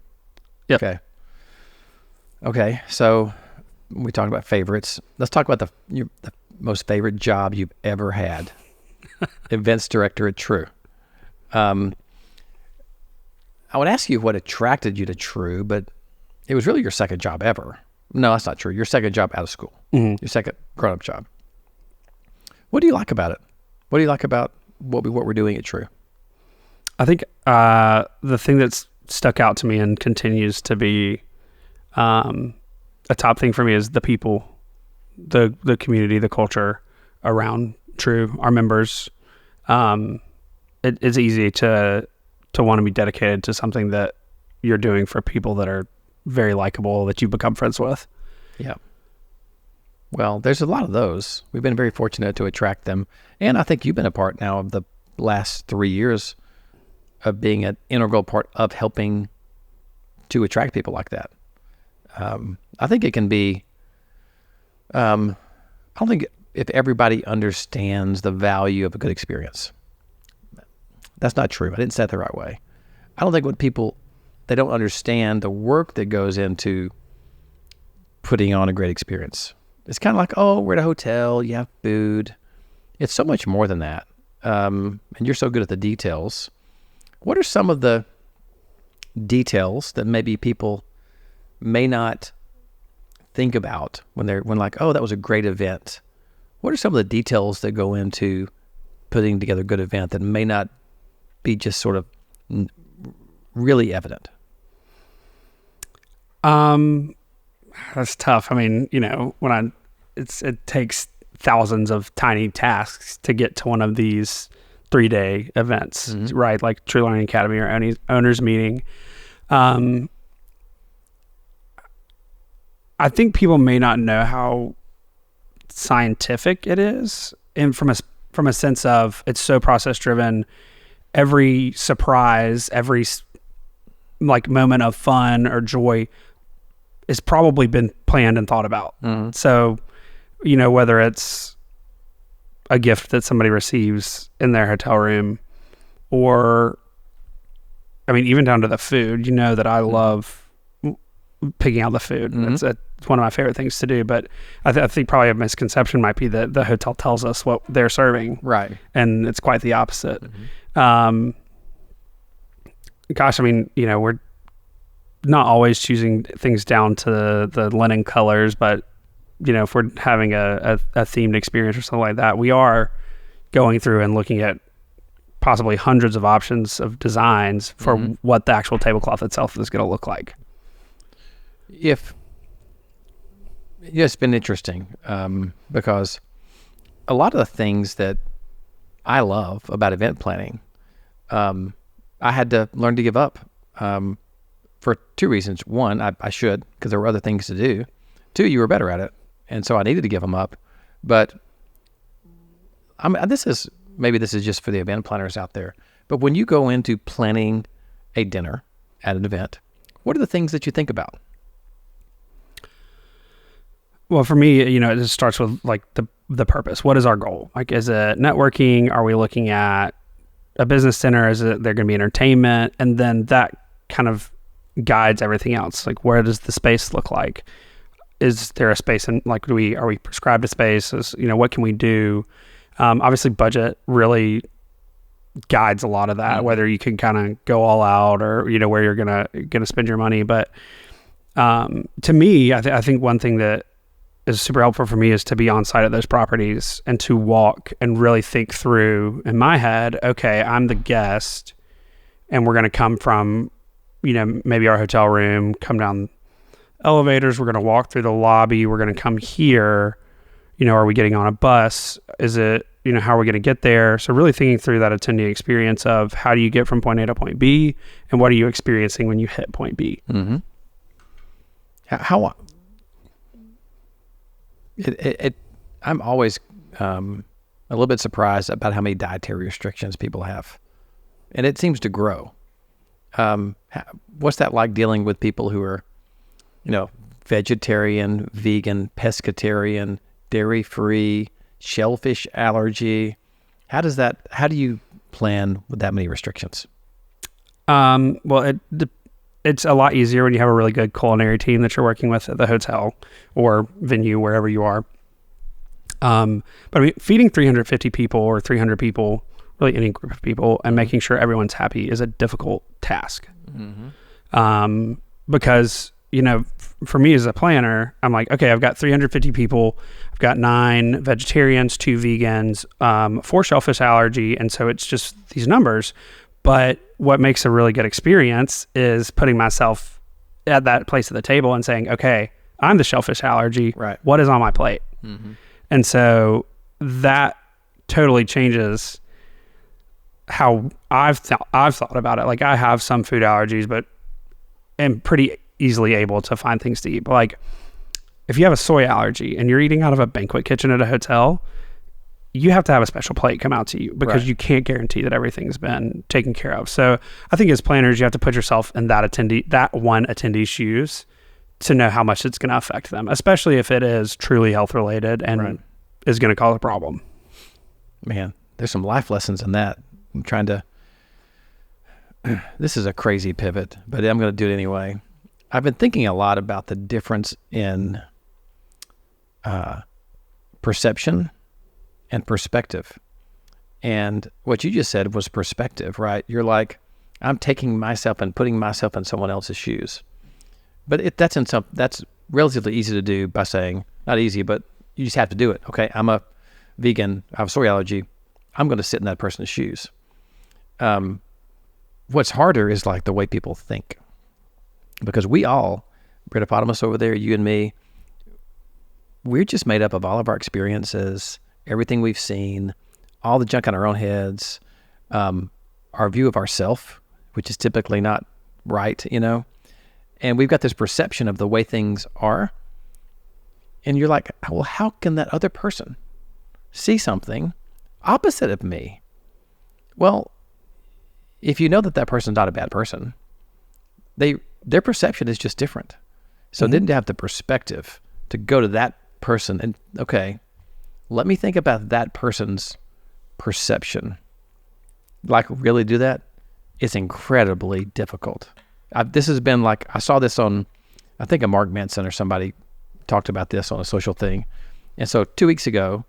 Yep. Okay, so we talked about favorites. Let's talk about the most favorite job you've ever had. Events director at True. I would ask you what attracted you to True, but it was really your second job ever. No, that's not true. Your second job out of school. Mm-hmm. Your second grown-up job. What do you like about it? What do you like about what we're doing at True? I think the thing that's stuck out to me and continues to be a top thing for me is the people, the community, the culture around True, our members. It's easy to want to be dedicated to something that you're doing for people that are very likable, that you become friends with. Yeah. Well, there's a lot of those. We've been very fortunate to attract them. And I think you've been a part now of the last 3 years of being an integral part of helping to attract people like that. I think it can be, I don't think if everybody understands the value of a good experience. That's not true. I didn't say it the right way. I don't think they don't understand the work that goes into putting on a great experience. It's kind of like, oh, we're at a hotel, you have food. It's so much more than that. And you're so good at the details. What are some of the details that maybe people may not think about when like, oh, that was a great event? What are some of the details that go into putting together a good event that may not be just sort of really evident? That's tough. I mean, it takes thousands of tiny tasks to get to one of these 3-day events, mm-hmm. right? Like True Learning Academy or owners meeting. I think people may not know how scientific it is, and from a sense of it's so process driven. Every surprise, every like moment of fun or joy has probably been planned and thought about. Mm-hmm. So, whether it's a gift that somebody receives in their hotel room, or, I mean, even down to the food, that I love picking out the food. Mm-hmm. It's one of my favorite things to do. But I think probably a misconception might be that the hotel tells us what they're serving. Right. And it's quite the opposite. Mm-hmm. Gosh, I mean, we're not always choosing things down to the linen colors, but if we're having a themed experience or something like that, we are going through and looking at possibly hundreds of options of designs for mm-hmm. what the actual tablecloth itself is going to look like. It's been interesting because a lot of the things that I love about event planning, I had to learn to give up for 2 reasons. One, I should, because there were other things to do. 2, you were better at it, and so I needed to give them up. But this is just for the event planners out there. But when you go into planning a dinner at an event, what are the things that you think about? Well, for me, it just starts with like the purpose. What is our goal? Like, is it networking? Are we looking at a business center? Is it there going to be entertainment? And then that kind of guides everything else. Like, where does the space look like? Is there a space and like, are we prescribed a space? What can we do? Obviously budget really guides a lot of that, mm-hmm. whether you can kind of go all out or, where you're going to spend your money. But, to me, I think one thing that is super helpful for me is to be on site at those properties and to walk and really think through in my head, okay, I'm the guest and we're going to come from, maybe our hotel room, come down elevators. We're going to walk through the lobby. We're going to come here. are we getting on a bus? Is it, how are we going to get there? So really thinking through that attendee experience of how do you get from point A to point B, and what are you experiencing when you hit point B? Mm-hmm. I'm always a little bit surprised about how many dietary restrictions people have, and it seems to grow. What's that like dealing with people who are, vegetarian, vegan, pescatarian, dairy-free, shellfish allergy? How do you plan with that many restrictions? Well, it's a lot easier when you have a really good culinary team that you're working with at the hotel or venue, wherever you are. But I mean, feeding 350 people or 300 people, really any group of people, and making sure everyone's happy is a difficult task. Mm-hmm. Because, for me as a planner, I'm like, okay, I've got 350 people. I've got 9 vegetarians, 2 vegans, 4 shellfish allergy. And so it's just these numbers. But what makes a really good experience is putting myself at that place at the table and saying, okay, I'm the shellfish allergy. Right. What is on my plate? Mm-hmm. And so that totally changes how I've thought about it. Like, I have some food allergies, but am pretty easily able to find things to eat. But like, if you have a soy allergy and you're eating out of a banquet kitchen at a hotel, you have to have a special plate come out to you, because you can't guarantee that everything's been taken care of. So I think as planners, you have to put yourself in that one attendee's shoes to know how much it's going to affect them, especially if it is truly health related and is going to cause a problem. Man, there's some life lessons in that. I'm trying to, this is a crazy pivot, but I'm going to do it anyway. I've been thinking a lot about the difference in perception and perspective. And what you just said was perspective, right? You're like, I'm taking myself and putting myself in someone else's shoes. But that's relatively easy to do by saying, not easy, but you just have to do it. Okay, I'm a vegan, I have a soy allergy. I'm going to sit in that person's shoes. What's harder is like the way people think. Because we all, Britopotamus over there, you and me, we're just made up of all of our experiences, everything we've seen, all the junk in our own heads, our view of ourself, which is typically not right, and we've got this perception of the way things are. And you're like, well, how can that other person see something opposite of me? Well, if you know that person's not a bad person, their perception is just different. So they didn't have the perspective to go to that person and, okay, let me think about that person's perception. Like, really do that? It's incredibly difficult. This has been like, I saw this on, I think a Mark Manson or somebody talked about this on a social thing. And so 2 weeks ago,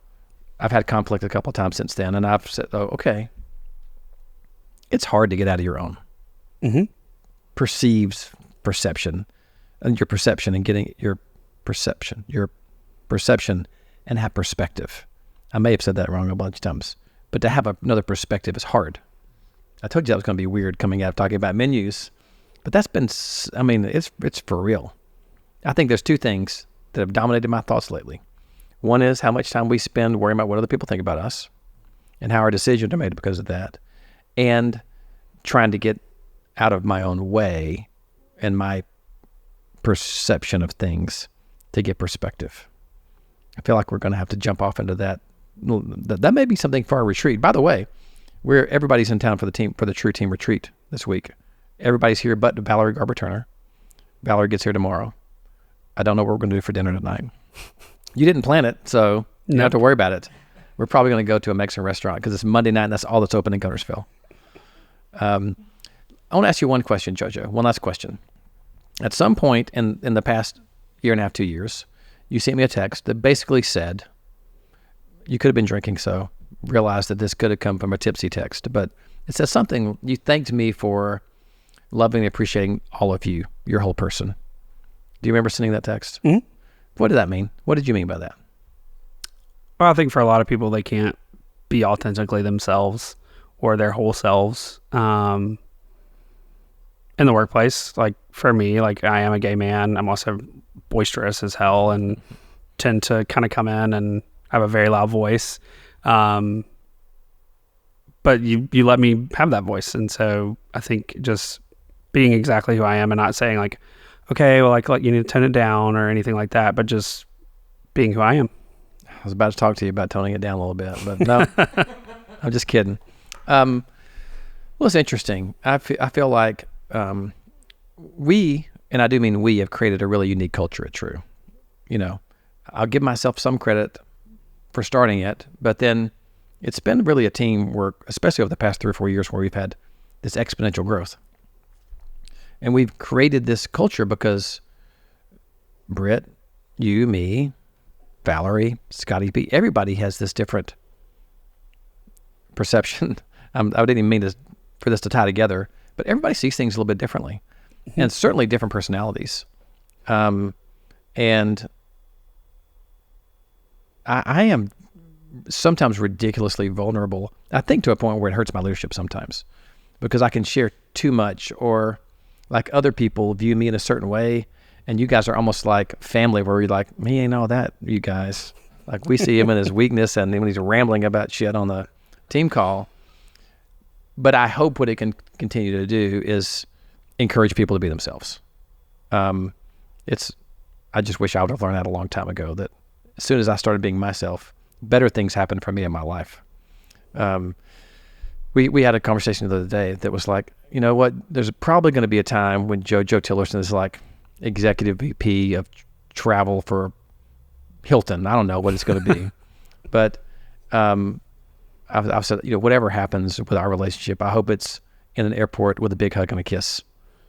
I've had conflict a couple of times since then. And I've said, okay, it's hard to get out of your own perception and your perception and getting your perception and have perspective. I may have said that wrong a bunch of times, but to have another perspective is hard. I told you that was going to be weird coming out talking about menus, but that's been, it's for real. I think there's 2 things that have dominated my thoughts lately. One is how much time we spend worrying about what other people think about us and how our decisions are made because of that, and trying to get out of my own way and my perception of things to get perspective. I feel like we're going to have to jump off into that. That may be something for our retreat. By the way, everybody's in town for the True Team retreat this week. Everybody's here but Valerie Garber-Turner. Valerie gets here tomorrow. I don't know what we're going to do for dinner tonight. You didn't plan it, so you don't have to worry about it. We're probably going to go to a Mexican restaurant because it's Monday night and that's all that's open in Guntersville. I want to ask you one question, Jojo. One last question. At some point in the past year and a half, 2 years, you sent me a text that basically said, you could have been drinking, so realized that this could have come from a tipsy text, but it says something, you thanked me for loving and appreciating all of you, your whole person. Do you remember sending that text? Mm-hmm. What did that mean? What did you mean by that? Well, I think for a lot of people, they can't be authentically themselves or their whole selves in the workplace. Like for me, like I am a gay man. I'm also boisterous as hell and tend to kind of come in and I have a very loud voice. But you let me have that voice. And so I think just being exactly who I am and not saying like, okay, well, like you need to tone it down or anything like that, but just being who I am. I was about to talk to you about toning it down a little bit, but no, I'm just kidding. Well, it's interesting. I feel like we, and I do mean we, have created a really unique culture at True. You know, I'll give myself some credit for starting it, but then it's been really a teamwork, especially over the past 3 or 4 years, where we've had this exponential growth. And we've created this culture because Britt, you, me, Valerie, Scotty P, everybody has this different perception. I didn't even mean for this to tie together, but everybody sees things a little bit differently, and certainly different personalities. And I am sometimes ridiculously vulnerable, I think, to a point where it hurts my leadership sometimes, because I can share too much, or like other people view me in a certain way, and you guys are almost like family, where you're like, me ain't all that, you guys. Like, we see him in his weakness and when he's rambling about shit on the team call. But I hope what it can continue to do is encourage people to be themselves. I just wish I would have learned that a long time ago, that as soon as I started being myself, better things happened for me in my life. We had a conversation the other day that was like, you know what, there's probably going to be a time when Joel Tillirson is like executive VP of travel for Hilton. I don't know what it's going to be, but I've said, you know, whatever happens with our relationship, I hope it's in an airport with a big hug and a kiss,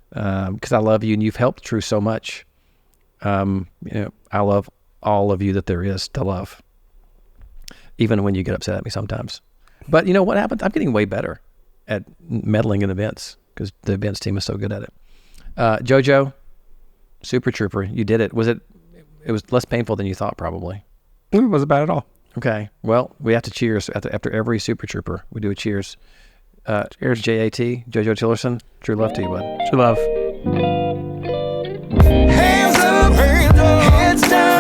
because I love you and you've helped True so much. You know, I love all of you that there is to love, even when you get upset at me sometimes. But you know what happens? I'm getting way better at meddling in events because the events team is so good at it. JoJo, Super Trooper, you did it. It was less painful than you thought, probably. It wasn't bad at all. Okay. Well, we have to cheers after every Super Trooper. We do a cheers. Cheers, JAT, JoJo Tillirson. True love to you, bud. True love. Hands up, heads down.